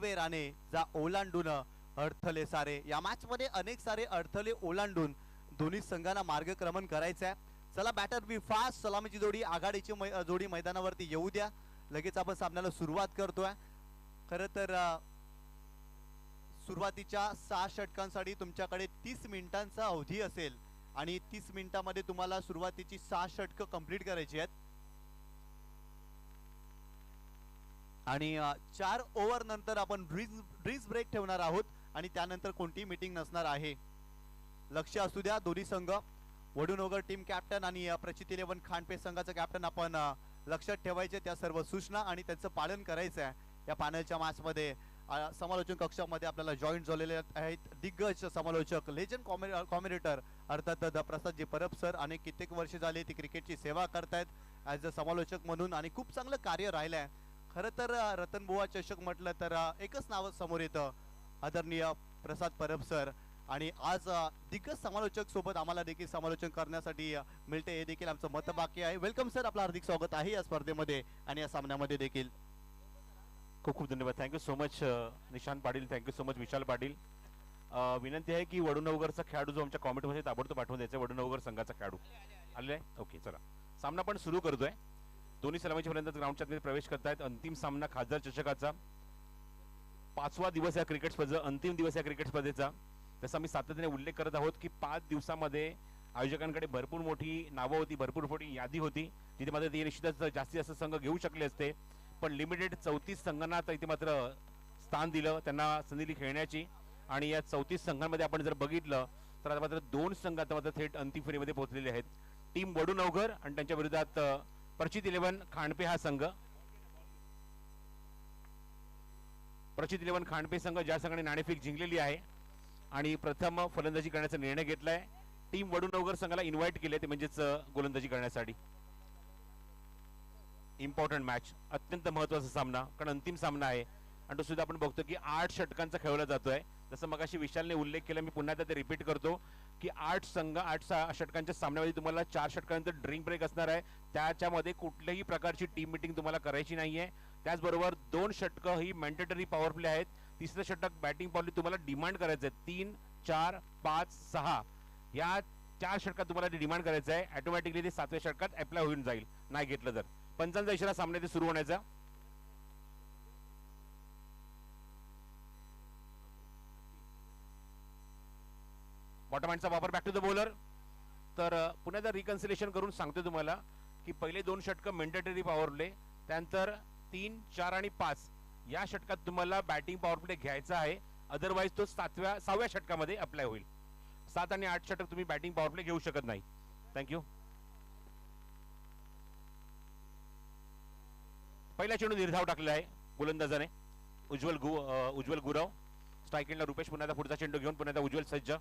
वे राणे जा ओलांडून अडथळे सारे. या मॅच मध्ये अनेक सारे अडथळे ओलांडून दोन्ही संघांना मार्गक्रमण करायचं आहे. चला बॅटर बी फास्ट, सलामीची जोडी आघाडीची जोडी मैदानावरती येऊ द्या. लगेच आपण सामन्याला सुरुवात करतोय. खरं तर सुरुवातीच्या 6 षटकांसाठी तुमच्याकडे 30 मिनिटांचा अवधी असेल आणि 30 मिनिटांमध्ये तुम्हाला सुरुवातीची 6 षटकं कंप्लीट करायची आहेत आणि 4 ओव्हर नंतर आपण ड्रिंक्स ब्रेक ठेवणार आहोत आणि त्यानंतर कोणतीही मीटिंग नसणार आहे. लक्ष असू द्या दोन्ही संघ. वडूनगर टीम कॅप्टन आणि प्रचित 11 खांडपे संघाचा कॅप्टन आपण लक्षात ठेवायचे त्या सर्व सूचना आणि त्यांचं पालन करायचं आहे. या पॅनलच्या मॅचमध्ये समालोचन कक्षामध्ये आपल्याला जॉईंट झालेले आहेत दिग्गज समालोचक, लेजंड कॉमेंटेटर अर्थात प्रसादजी परब सर. अनेक कित्येक वर्ष झाले ती क्रिकेटची सेवा करतायत ॲज अ समालोचक म्हणून आणि खूप चांगलं कार्य राहिलं आहे. खरं तर रतनबुवा चषक म्हटलं तर एकच नाव समोर येतं, आदरणीय प्रसाद परब सर. आणि आज दिग्गज समालोचक सोबत आम्हाला देखील समालोचन करण्यासाठी मिळते हे देखील आमचं मत बाकी आहे. वेलकम सर, आपलं हार्दिक स्वागत आहे या स्पर्धेमध्ये आणि या सामन्यामध्ये देखील. खूप खूप धन्यवाद. Thank you so much Nishant Patil, thank you so much Vishal Patil. विनंती आहे की वडूनगरचा खेळाडू जो आमच्या कॉमेंटमध्ये ताबडतोब पाठवून द्यायचा. वडूनगर संघाचा खेळाडू आलेला आहे. ओके, चला सामना पण सुरू करतोय. दोन्ही सलामीच्या पर्यंत ग्राउंडच्या आतमध्ये प्रवेश करतायत. अंतिम सामना खासदार चषकाचा 5वा दिवस या क्रिकेट स्पर्धेचा, अंतिम दिवस या क्रिकेट स्पर्धेचा. तसा आम्ही सातत्याने उल्लेख करत आहोत की 5 दिवसामध्ये आयोजकांकडे भरपूर मोठी नावं होती, भरपूर मोठी यादी होती, जिथे मात्र ते निश्चितच जास्तीत जास्त संघ घेऊ शकले असते. पण लिमिटेड 34 संघांना इथे मात्र स्थान दिलं, त्यांना संधी दिली खेळण्याची. आणि या 34 संघांमध्ये आपण जर बघितलं तर आता मात्र 2 संघ आता मात्र थेट अंतिम फेरीमध्ये पोहोचलेले आहेत. टीम वडूनगर आणि त्यांच्या विरोधात प्रचित 11 खांडपे हा संघ. प्रचित 11 खांडपे संघ ज्या संघाने नाणेफेक जिंकलेली आहे आणि प्रथम फलंदाजी करण्याचा निर्णय घेतलाय. टीम वडूनगर संघाला इन्व्हाइट केले ते म्हणजेच गोलंदाजी करण्यासाठी. इम्पॉर्टंट मॅच, अत्यंत महत्वाचा सामना, कारण अंतिम सामना आहे आणि तो सुद्धा आपण बघतो की 8 षटकांचा खेळला जातोय. जसं मगाशी विशालने उल्लेख केला, मी पुन्हा एकदा ते रिपीट करतो की 8 षटकांच्या सामन्यामध्ये तुम्हाला 4 षटकांनंतर ड्रिंक ब्रेक असणार आहे. त्याच्यामध्ये कुठल्याही प्रकारची टीम मीटिंग तुम्हाला करायची नाहीये. त्याचबरोबर 2 षटकं ही मॅन्डेटरी पॉवर प्ले आहेत. तिसरं षटक बॅटिंग पॉवर प्ले तुम्हाला डिमांड करायचं आहे. 3, 4, 5, 6 या 4 षटकात तुम्हाला डिमांड करायचं आहे. ऑटोमॅटिकली ते 7व्या षटकात अप्लाय होऊन जाईल नाही घेतलं तर. पंचांचा इशारा सामन्यात सुरू होण्याचा. बॉटम हँडचा वापर बॅक टू द बॉलर. तर पुन्हा एकदा रिकन्सिलेशन करून सांगतो तुम्हाला की पहिले 2 षटक मॅन्डेटरी पॉवर प्ले, त्यानंतर 3, 4 आणि 5 या षटकात तुम्हाला बॅटिंग पॉवर प्ले घ्यायचा आहे. अदरवाईज तो 6व्या षटकामध्ये अप्लाय होईल. 7 आणि 8 षटक तुम्ही बॅटिंग पॉवर प्ले घेऊ शकत नाही. थँक्यू. पहिला चेंडू निर्धाव टाकलेला आहे गोलंदाजाने उज्ज्वल गुरव. स्ट्राईक एंडला रुपेश पुन्हा एकदा पुढचा चेंडू घेऊन पुन्हा एकदा उज्ज्वल सज्ज.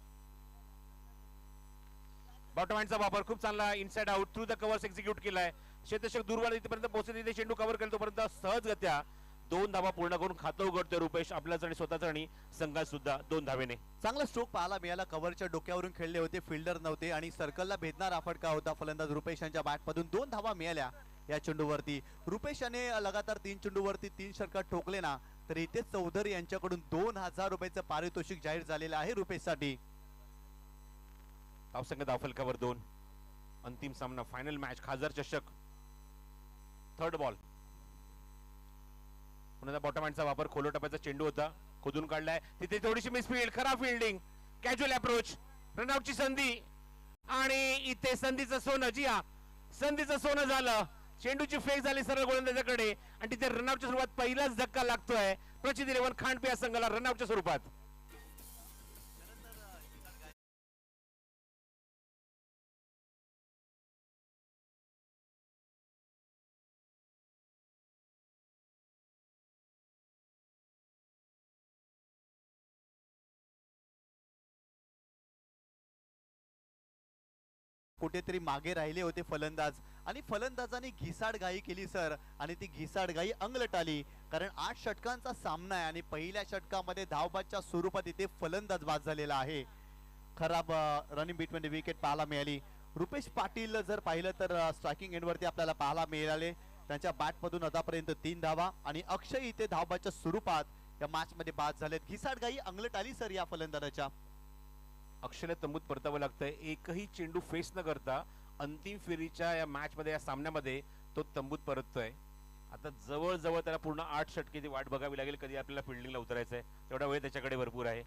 बॉटम हँडचा वापर खूप चांगला, inside out through the covers execute केलाय. क्षेत्ररक्षक दूरवर इथपर्यंत पोहोचले, तिथे चेंडू कव्हर केला तोपर्यंत सहजगत्या 2 धावा पूर्ण करून खातं उघडतोय रुपेश आपल्याच आणि स्वतःच आणि संघात सुद्धा 2 धावेने. चांगला स्ट्रोक पाहायला मिळाला. कव्हरच्या डोक्यावरून खेळले होते, फिल्डर नव्हते आणि सर्कलला भेदणारा फटका होता. फलंदाज रुपेश यांच्या बॅटमधून 2 धावा मिळाल्या या चेंडूवरती. रुपेश याने लगातार 3 चेंडूवरती 3 षटकात ठोकले ना, तर इथे चौधरी यांच्याकडून 2000 रुपयाचं पारितोषिक जाहीर झालेलं आहे रुपेशसाठी. धावसंख्या धावफलकावर 2. अंतिम सामना, फायनल मॅच, खासदार चषक. Third ball. पुन्हा बॉटम हँडचा वापर, खोलो टप्प्याचा चेंडू होता, खोदून काढलाय. तिथे थोडीशी मिसफील्ड, खराब फिल्डिंग, कॅज्युअल अप्रोच, रनआउटची संधी आणि इथे संधीचं सोनं. जी हा, संधीचं सोनं झालं. चेंडूची फेक झाली सरळ गोलंदाजाकडे आणि तिथे रनआउटच्या स्वरूपात पहिलाच धक्का लागतोय प्रचित 11 खांडपे या संघाला रनआउटच्या स्वरूपात. कुठेतरी मागे राहिले होते फलंदाज आणि फलंदाजाने घिसाडघाई केली सर आणि ती घिसाडघाई अंगलट आली. कारण 8 षटकांचा सामना आहे आणि पहिल्या षटकामध्ये धावबादच्या स्वरूपात इथे फलंदाज बाद झालेला आहे. खराब रनिंग बिटवीन विकेट पाहायला मिळाली. रुपेश पाटील जर पाहिलं तर स्ट्रायकिंग एंडवरती आपल्याला पाहायला मिळाले. त्यांच्या बॅटमधून आतापर्यंत 3 धावा आणि अक्षय इथे धावबादच्या स्वरूपात या मॅच मध्ये बाद झालेत. घिसाडघाई अंगलट आली सर या फलंदाजाच्या. अक्षयला तंबूत परतावं लागतंय. एकही चेंडू फेस न करता अंतिम फेरीच्या या मॅच मध्ये, या सामन्यामध्ये तो तंबूत परततोय. आता जवळजवळ त्याला पूर्ण 8 षटकेची वाट बघावी लागेल, कधी आपल्याला फिल्डिंगला उतरायचंय. तेवढा वेळ त्याच्याकडे भरपूर आहे.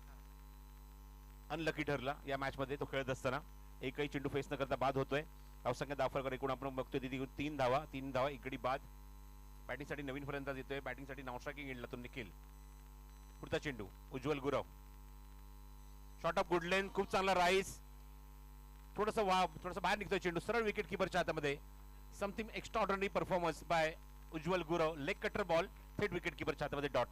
अनलकी ठरला या मॅच मध्ये तो खेळत असताना. एकही चेंडू फेस न करता बाद होतोय. धावसंख्या दाखल एकूण आपण बघतोय तिथे 3 धावा इकडे बाद. बॅटिंगसाठी नवीन फलंदाज येतोय. बॅटिंगसाठी नॉनस्ट्रायकिंग एंडला तो निखिल. पुढचा चेंडू उज्ज्वल गुरव. शॉट ऑफ गुड लेन, खूप चांगला राईस. थोडस बाहेर निघतोय चेंडू, सरळ विकेट किपरच्या हातामध्ये. समथिंग एक्स्ट्राऑर्डिनरी परफॉर्मन्स बाय उज्ज्वल गुरव. लेग कटर बॉल थेट विकेट किपरच्या हातामध्ये डॉट.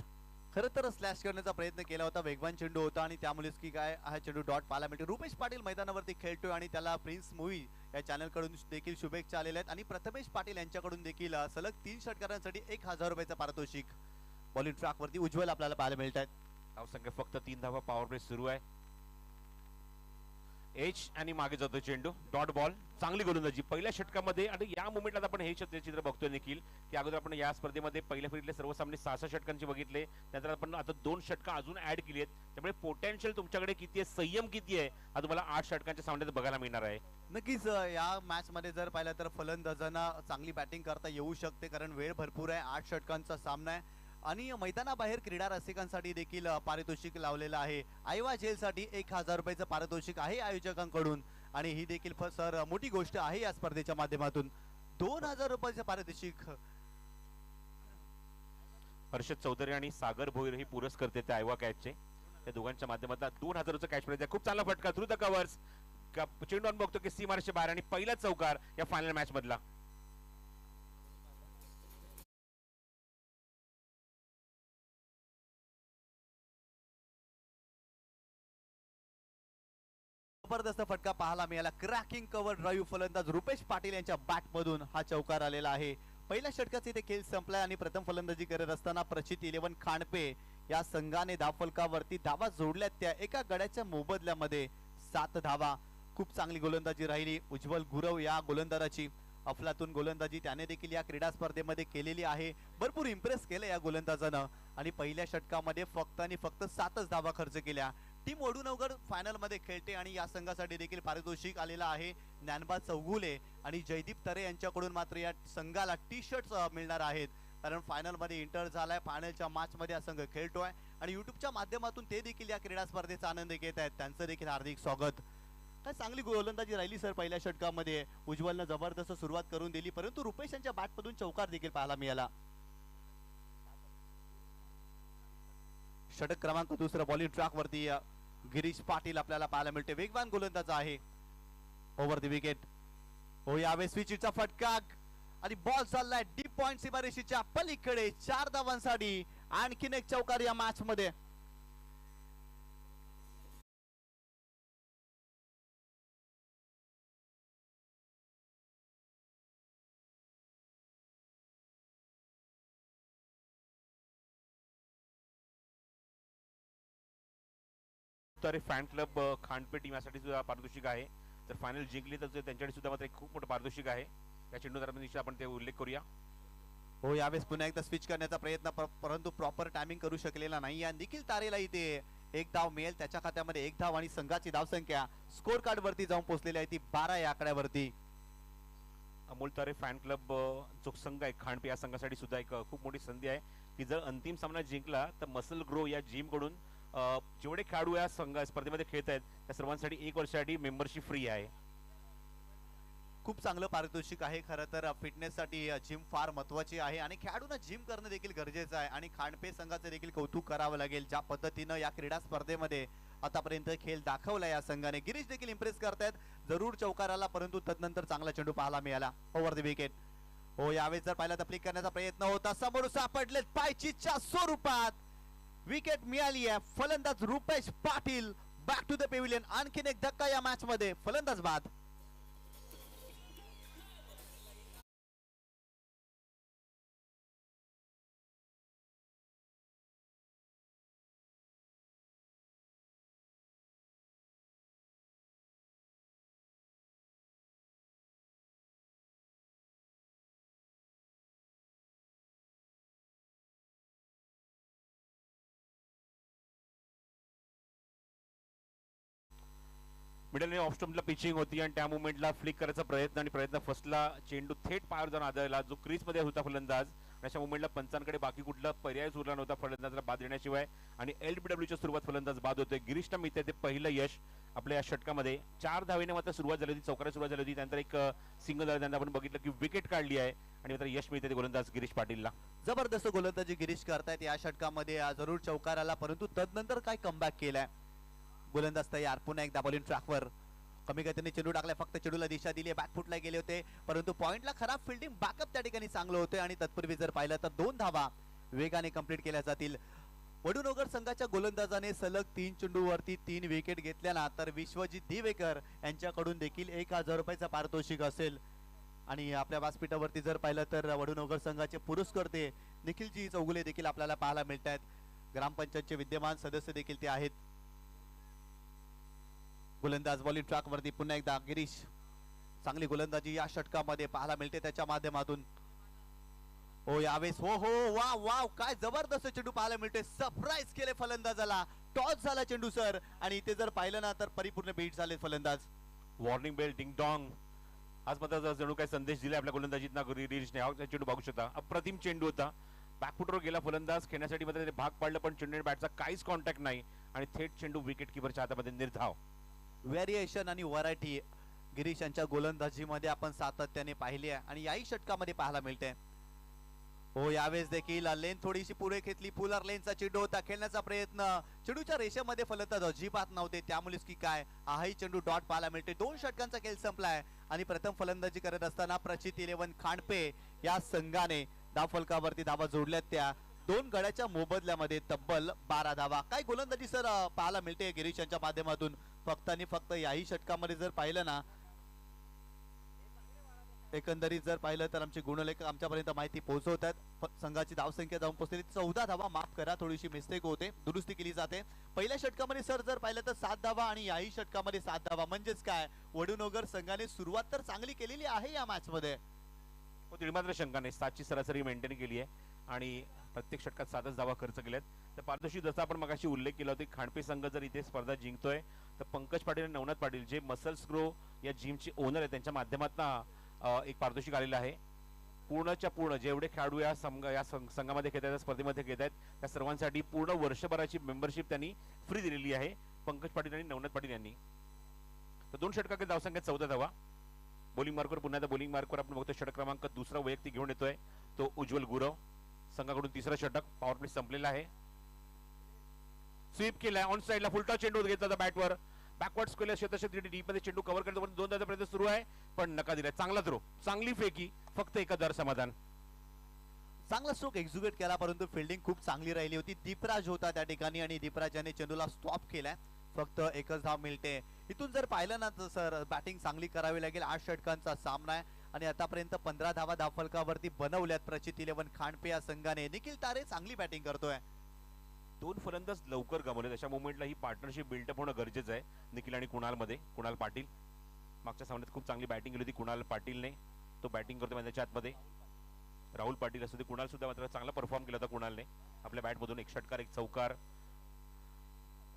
खरं तर स्लॅश करण्याचा प्रयत्न केला होता, वेगवान चेंडू होता आणि त्यामुळेच की काय हा चेंडू डॉट पाहायला मिळतो. रुपेश पाटील मैदानावरती खेळतोय आणि त्याला प्रिन्स मूवी या चॅनल कडून देखील शुभेच्छा आलेल्या आहेत आणि प्रथमेश पाटील यांच्याकडून देखील सलग 3 षटकारांसाठी 1000 रुपयाचं पारितोषिक बॉलिंग ट्रॅक वरती उज्ज्वल आपल्याला पाहायला मिळत आहेत. धावसंख्या फक्त 3 धावा. पॉवर प्ले सुरू आहे. एच आणि मागे जातो चेंडू, डॉट बॉल. चांगली गोलंदाजी पहिल्या षटकामध्ये. आणि या मोमेंटला आपण हे चित्र बघतोय निखिल, की अगोदर आपण या स्पर्धेमध्ये पहिल्या फेरीतले सर्व सामने 6 षटकांचे बघितले. त्यानंतर आपण आता 2 षटकं अजून ऍड केली आहेत. त्यामुळे पोटेन्शियल तुमच्याकडे किती आहे, संयम किती आहे, हा तुम्हाला 8 षटकांच्या सामन्यात बघायला मिळणार आहे. नक्कीच या मॅच मध्ये जर पाहिलं तर फलंदाजांना चांगली बॅटिंग करता येऊ शकते, कारण वेळ भरपूर आहे. 8 षटकांचा सामना आहे आणि मैदानाबाहेर क्रीडा रसिकांसाठी देखील पारितोषिक लावलेलं आहे. आयवा जेलसाठी 1000 रुपयाचं पारितोषिक आहे आयोजकांकडून आणि ही देखील सर मोठी गोष्ट आहे या स्पर्धेच्या माध्यमातून. 2000 रुपयाचं पारितोषिक. हर्षद चौधरी आणि सागर भोईर हे पुरस्कर्ते त्या आयवा कॅचचे. त्या दोघांच्या माध्यमातून 2000 चं कॅच प्राइज. खूप चांगला फटका थ्रू द कव्हर्स. चेंडू बघतो की सीमारेषेच्या बाहेर आणि पहिला चौकार या फायनल मॅच मधला. जबरदस्त फटका पाहायला मिळाला. क्रॅकिंग कव्हर ड्राईव्ह फलंदाज रुपेश पाटील यांच्या बॅट मधून हा चौकार आलेला आहे. पहिल्या षटकाचे ते खेळ संपलाय आणि प्रथम फलंदाजी करत असताना प्रचित 11 खांडपे या संघाने धावफलकावरती धावा जोडल्यात. त्या एका गड्याच्या मोबदल्यामध्ये 7 धावा. खूप चांगली गोलंदाजी राहिली उज्ज्वल गुरव या गोलंदाजाची. अफलातून गोलंदाजी त्याने देखील या क्रीडा स्पर्धेमध्ये केलेली आहे. भरपूर इम्प्रेस केलं या गोलंदाजानं आणि पहिल्या षटकामध्ये फक्त आणि फक्त 7च धावा खर्च केल्या. टीम वडूनगर फायनल मध्ये खेळते आणि या संघासाठी देखील पारितोषिक आलेला आहे. ज्ञानबा चौगुले आणि जयदीप तरे यांच्याकडून मात्र या संघाला टी शर्ट मिळणार आहेत, कारण फायनल मध्ये इंटर झालाय. फायनलच्या मॅच मध्ये हा संघ खेळतोय आणि युट्यूबच्या माध्यमातून ते देखील या क्रीडा स्पर्धेचा आनंद घेत आहेत. त्यांचं देखील हार्दिक स्वागत. काय चांगली गोलंदाजी राहिली सर पहिल्या षटकामध्ये. उज्ज्वलनं जबरदस्त सुरुवात करून दिली, परंतु रुपेश यांच्या बॅटमधून चौकार देखील पाहायला मिळाला. षटक क्रमांक 2 बॉलिंग ट्रॅक वरती गिरीश पाटील आपल्याला पाहायला मिळते. वेगवान गोलंदाज आहे. Over the wicket. हो यावेळेस स्विचचा फटका आणि बॉल चाललाय डीप पॉइंट सीमारेषेच्या पलीकडे. 4 धावांसाठी आणखीन एक चौकार या मॅच मध्ये. तर फॅन क्लब खांडपे टीम यासाठी सुद्धा पारितोषिक आहे. तर फायनल जिंकली तर त्यांच्यासाठी सुद्धा मात्र एक खूप मोठं पारितोषिक आहे. या चेंडू दरम्यान आपण ते उल्लेख करूया. हो यावेळेस पुन्हा एकदा स्विच करण्याचा प्रयत्न, परंतु प्रॉपर टायमिंग करू शकलेला नाही. निखिल तारेला इथे 1 धाव मिळेल. त्याच्या खात्यामध्ये 1 धाव आणि संघाची धावसंख्या स्कोर कार्ड वरती जाऊन पोहोचलेली आहे ती 12 या आकड्यावरती. अमोल तारे फॅन क्लब जो संघ आहे खांडपे, या संघासाठी सुद्धा एक खूप मोठी संधी आहे की जर अंतिम सामना जिंकला तर मसल ग्रो या जिम कडून जेवढे खेळाडू या स्पर्धेमध्ये खेळत आहेत त्या सर्वांसाठी 1 वर्षासाठी मेंबरशिप फ्री आहे. खूप चांगलं पारितोषिक आहे. खरं तर फिटनेस साठी जिम फार महत्वाची आहे आणि खेळाडूंना जिम करणं देखील गरजेचं आहे आणि खांडपे संघाचे देखील कौतुक करावं लागेल ज्या पद्धतीनं या क्रीडा स्पर्धेमध्ये आतापर्यंत खेळ दाखवला या संघाने. गिरीश देखील इम्प्रेस करतायत. जरूर चौकार आला, परंतु तदनंतर चांगला चेंडू पाहायला मिळाला. Over the wicket. हो यावेळेस जर पाहिलं तर फ्लिक करण्याचा प्रयत्न होता. समोर सापडलेत पायचीच्या स्वरूपात. विकेट मिळाली आहे. फलंदाज Rupesh Patil back to the pavilion. आणखीन एक धक्का या मॅच मध्ये. फलंदाज बाद. मिडल ऑफ स्टंपला पिचिंग होती आणि त्या मुवमेंटला फ्लिक करायचा प्रयत्न फर्स्टला चेंडू थेट पायावर जाऊन आदळला, जो क्रीजमध्ये होता फलंदाज. अशा मुवमेंटला पंचांकडे बाकी कुठला पर्यायच उरला नव्हता फलंदाजाला बाद देण्याशिवाय. आणि LBWच्या सुरुवात फलंदाज बाद होते. गिरीशला मिळते ते पहिलं यश आपल्या या षटकामध्ये. 4 धावेने मात्र सुरुवात झाली होती, चौकारा सुरुवात झाली होती. त्यानंतर एक सिंगल झालं, त्यानंतर आपण बघितलं की विकेट काढली आहे आणि मात्र यश मिळते ते गोलंदाज गिरीश पाटीलला. जबरदस्त गोलंदाजी गिरीश करतायत या षटकामध्ये. जरूर चौकार आला, परंतु तदनंतर काय कमबॅक केलाय गोलंदाज तयार. पुन्हा एकदा बॉलिंग ट्रॅकवर कमी गतीने चेंडू टाकलाय, फक्त चेंडूला दिशा दिली, बॅकफुटला गेले होते, परंतु पॉइंटला खराब फिल्डिंग, बॅकअप त्या ठिकाणी चांगलं होते. आणि तत्पूर्वी जर पाहिलं तर 2 धावा वेगाने कंप्लीट केल्या जातील. वडूनगर संघाच्या गोलंदाजाने सलग 3 चेंडूवरती 3 विकेट घेतल्या तर विश्वजित दिवेकर यांच्याकडून देखील 1000 रुपयाचा पारितोषिक असेल. आणि आपल्या व्यासपीठावरती जर पाहिलं तर वडूनगर संघाचे पुरस्कर्ते निखिलजी चौगुले देखील आपल्याला पाहायला मिळत आहेत. ग्रामपंचायतचे विद्यमान सदस्य देखील ते आहेत. गोलंदाज बॉलिंग ट्रॅक वरती पुन्हा एकदा गिरीश. चांगली गोलंदाजी या षटकामध्ये पाहायला मिळते त्याच्या माध्यमातून. हो यावेळेस हो हो वा वा काय जबरदस्त चेंडू पाहायला मिळते. सरप्राईज केले फलंदाजाला, टॉस झाला चेंडू सर. आणि इथे जर पाहिलं ना तर परिपूर्ण बीट झाले फलंदाज. Warning bell ding dong. आज मात्र जणू काय संदेश दिला आपल्या गोलंदाजीत ना गिरीशने. हा चेंडू बघू शकता, अप्रतिम चेंडू होता. बॅकफुटवर गेला फलंदाज, खेळण्यासाठी मात्र भाग पाडलं, पण चेंडू बॅटचा काहीच कॉन्टॅक्ट नाही आणि थेट चेंडू विकेट किपरच्या हातामध्ये निर्धाव. व्हेरिएशन आणि व्हरायटी गिरीश यांच्या गोलंदाजीमध्ये आपण सातत्याने पाहिली आहे आणि याही षटकामध्ये पाहायला मिळते. हो यावेळेस देखील लेन थोडीशी पुढे घेतली, फुलर लेनचा चेंडू होता, खेळण्याचा प्रयत्न, चेंडूच्या रेषेमध्ये फलंदाज अजिबात नव्हते, त्यामुळेच की काय हाही चेंडू डॉट पाहायला मिळते. 2 षटकांचा खेळ संपलाय आणि प्रथम फलंदाजी करत असताना प्रचित 11 खांडपे या संघाने धावफलकावरती धावा जोडल्यात. त्या 2 गड्याच्या मोबदल्यामध्ये तब्बल 12 धावा. काय गोलंदाजी सर पाहायला मिळते गिरीश यांच्या माध्यमातून. फक्त आणि फक्त याही षटकामध्ये जर पाहिलं ना, एकंदरीत जर पाहिलं तर आमचे गुणलेखक आमच्यापर्यंत माहिती पोहोचवतात. संघाची धावसंख्या जाऊन पोहोचलेली 14 धावा. माफ करा, थोडीशी मिस्टेक होते, दुरुस्ती केली जाते. पहिल्या षटकामध्ये सर जर पाहिलं तर 7 धावा आणि याही षटकामध्ये 7 धावा. म्हणजेच काय वडूनगर संघाने सुरुवात तर चांगली केलेली आहे या मॅच मध्ये. मात्र शंका नाही, 7ची सरासरी मेंटेन केली आहे आणि प्रत्येक षटकात 7च धावा खर्च केल्यात. तर पारितोषिक जसा आपण मगाशी उल्लेख केला होता, खांडपे संघ जर इथे स्पर्धा जिंकतोय तर पंकज पाटील आणि नवनाथ पाटील जे मसल्स ग्रो या जिमचे ओनर आहेत त्यांच्या माध्यमातून एक पारितोषिक आलेलं आहे. पूर्णच्या पूर्ण जेवढे खेळाडू या संघामध्ये घेत आहेत, स्पर्धेमध्ये घेत आहेत, त्या सर्वांसाठी पूर्ण वर्षभराची मेंबरशिप त्यांनी फ्री दिलेली आहे पंकज पाटील आणि नवनाथ पाटील यांनी. तर 2 षटकातील धावसंख्या 14 धावा. बॉलिंग मार्कवर पुन्हा एकदा बॉलिंग मार्कवर आपण बघतो षटक क्रमांक 2 वैयक्तिक घेऊन येतोय तो उज्ज्वल गुरव. संघाकडून 3रं षटक. पॉवर प्ले संपलेला आहे. स्वीप केलाय ऑन साइडला, फुलटॉस चेंडू घेतला होता बॅटवर, बॅकवर्ड्स केलं, क्षेत्रक्षेत्री डीप मध्ये चेंडू कव्हर करतो, 2 धावांचा प्रयत्न सुरू आहे पण नका दिलाय. चांगला थ्रो, चांगली फेकी, फक्त 1 दर समाधान. चांगला स्ट्रोक एक्झिक्यूट केला, परंतु फिल्डिंग खूप चांगली राहिली होती. दीपराज होता त्या ठिकाणी आणि दीपराजाने चेंडूला स्टॉप केलाय. फक्त 1च धाव मिळते. इथून जर पाहिलं ना तर सर बॅटिंग चांगली करावी लागेल. 8 षटकांचा सामना आहे आणि आतापर्यंत 15 धावा धावफलकावरती बनवल्यात प्रचित 11 खांडपे या संघाने. निखिल तारे चांगली बॅटिंग करतोय. 2 फलंदाज लवकर गमावले, अशा मोमेंटला ही पार्टनरशिप बिल्डअप होणं गरजेचं आहे. निखिल आणि कुणाल मध्ये. कुणाल पाटील मागच्या सामन्यात खूप चांगली बॅटिंग केली होती कुणाल पाटीलने, तो बॅटिंग करतो मैदानाच्या आतमध्ये. राहुल पाटील असू दे, कुणाल सुद्धा मात्र चांगला परफॉर्म केला होता कुणालने. आपल्या बॅटमधून 1 षटकार 1 चौकार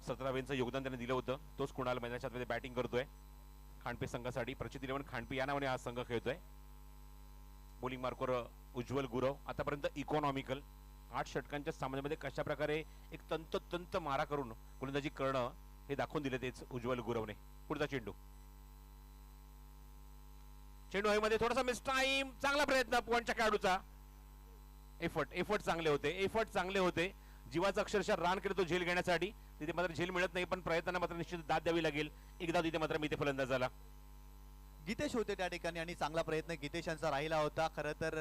17 रनचं योगदान त्याने दिलं होतं. तोच कुणाल मैदानाच्या आतमध्ये बॅटिंग करतोय खांडपे संघासाठी. प्रचित 11 खांडपे या नावाने हा संघ खेळतोय. बॉलिंग मार्कवर उज्ज्वल गुरव. आतापर्यंत इकॉनॉमिकल 8 षटकांच्या सामन्यामध्ये कशा प्रकारे एक तंतोतंत मारा करून गोलंदाजी करणं हे दाखवून दिले तेच उज्ज्वल गुरवने. पुढचा चेंडू मध्ये थोडासा मिस टाइम. चांगला प्रयत्न पॉइंटच्या खेळाडूचा. एफर्ट चांगले होते. जीवाचा अक्षरशः रान केलं तो झेल घेण्यासाठी. तिथे मात्र झेल मिळत नाही, पण प्रयत्नांना मात्र निश्चित दाद द्यावी लागेल. एकदा तिथे मात्र मी ते फलंदाजाला गीतेश होते त्या ठिकाणी आणि चांगला प्रयत्न गीतेश यांचा राहिला होता. खरं तर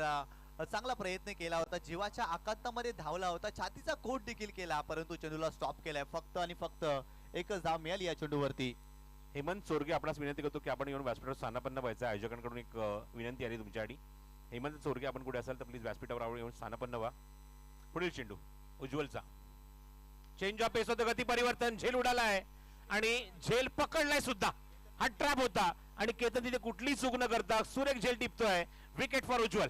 चांगला प्रयत्न केला होता, जीवाच्या आकांतामध्ये धावला होता, छातीचा कोट देखील केला, परंतु चेंडूला स्टॉप केलाय. फक्त आणि फक्त 1च धाव मिळाली या चेंडूवरती. हेमंत चोरगे आपणास विनंती करतो की आपण येऊन व्यासपीठावर स्थानापन्न व्हायचं. आयोजकांकडून एक विनंती आली तुमच्यासाठी. हेमंत चोरगे आपण कुठे असाल तर प्लीज व्यासपीठावर येऊन स्थानापन्न व्हा. पुढील चेंडू उज्ज्वलचा. चेंज ऑफ पेस होतं, गती परिवर्तन, झेल उडालाय आणि झेल पकडलाय सुद्धा. हा ट्रॅप होता आणि केतन तिथे कुठलीही चूक न करता सुरेख झेल टिपतोय. विकेट फॉर उज्ज्वल.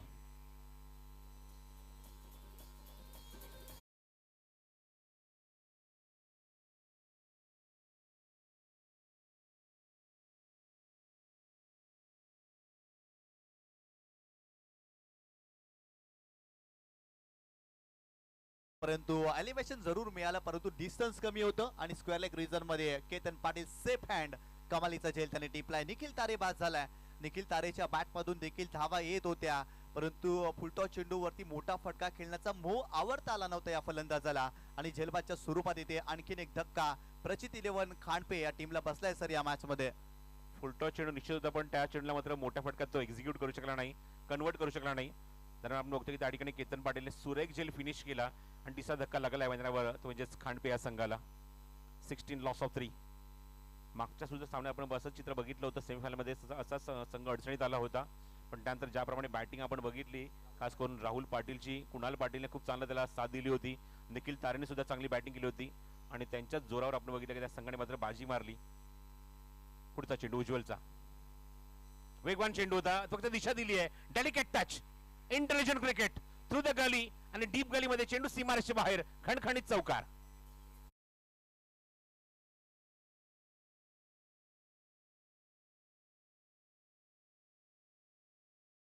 परंतु एलिव्हेशन जरूर मिळालं, परंतु डिस्टन्स कमी होतं आणि स्क्वेअर लेग रिजन मध्ये केतन पाटील सेफ हँड कमालीचा झेल त्याने टिपलाय. निखिल तारे बाद झालाय. निखिल तारेच्या बॅट मधून देखील धावा येत होत्या, परंतु फुलटॉस चेंडूवरती मोठा फटका खेळण्याचा मोह आवडता आला नव्हता या फलंदाजाला आणि झेलबादच्या स्वरूपात येते आणखीन एक धक्का. प्रचित 11 खांडपे या टीमला बसलाय सर या मॅच मध्ये. फुलटॉस चेंडू निश्चित होता, पण त्या चेंडूला मात्र मोठ्या फटक्यात तो एक्झिक्यूट करू शकला नाही, कन्वर्ट करू शकला नाही. तर आपण बघतो की त्या ठिकाणी केतन पाटीलने सुरेख झेल फिनिश केला आणि तिसरा धक्का लागला मैदानावर, तो म्हणजेच खांडपे या संघाला. 16 लॉस ऑफ 3. मागच्या सुद्धा सामन्यात आपण असंच चित्र बघितलं होतं. सेमीफायनलमध्ये असाच संघ अडचणीत आला होता, पण त्यानंतर ज्याप्रमाणे बॅटिंग आपण बघितली, खास करून राहुल पाटीलची, कुणाल पाटीलने खूप चांगलं त्याला साथ दिली होती. निखिल तारेने सुद्धा चांगली बॅटिंग केली होती आणि त्यांच्याच जोरावर आपण बघितलं की त्या संघाने मात्र बाजी मारली. पुढचा चेंडू उज्ज्वलचा, वेगवान चेंडू होता, फक्त दिशा दिली आहे. Delicate touch, intelligent cricket through the gully आणि डीप गलीमध्ये चेंडू सीमारेषेच्या बाहेर, खणखणीत चौकार.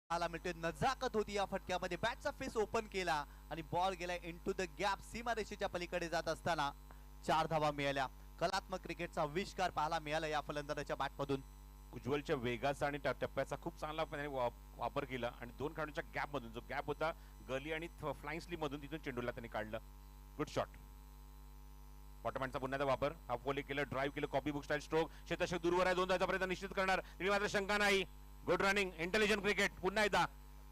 आला मिळतोय. नजाकत होती या फटक्यामध्ये. बॅटचा फेस ओपन केला आणि बॉल गेला इनटू द गॅप. सीमारेषेच्या पलीकडे जात असताना 4 धावा मिळाल्या. कलात्मक क्रिकेटचा आविष्कार पाहायला मिळाला या फलंदाजाच्या बॅट मधून. उज्ज्वलच्या वेगाचा आणि टप्प्याचा खूप चांगला वापर केला आणि 2 खेळाडूंच्या गॅप मधून, जो गॅप होता गली आणि फ्लाइंग स्लीप मधून, तिथून चेंडूला त्यांनी काढलं. Good shot. बॉटमॅनचा पुन्हा वापर, हाफ वॉली केलं, ड्राईव्ह केलं, कॉपी बुक स्टाईल स्ट्रोक, क्षेत्ररक्षक दूरवर आहे, 2 धावाचा प्रयत्न निश्चित करणार, तरी मात्र शंका नाही. गुड रनिंग, इंटेलिजंट क्रिकेट पुन्हा एकदा.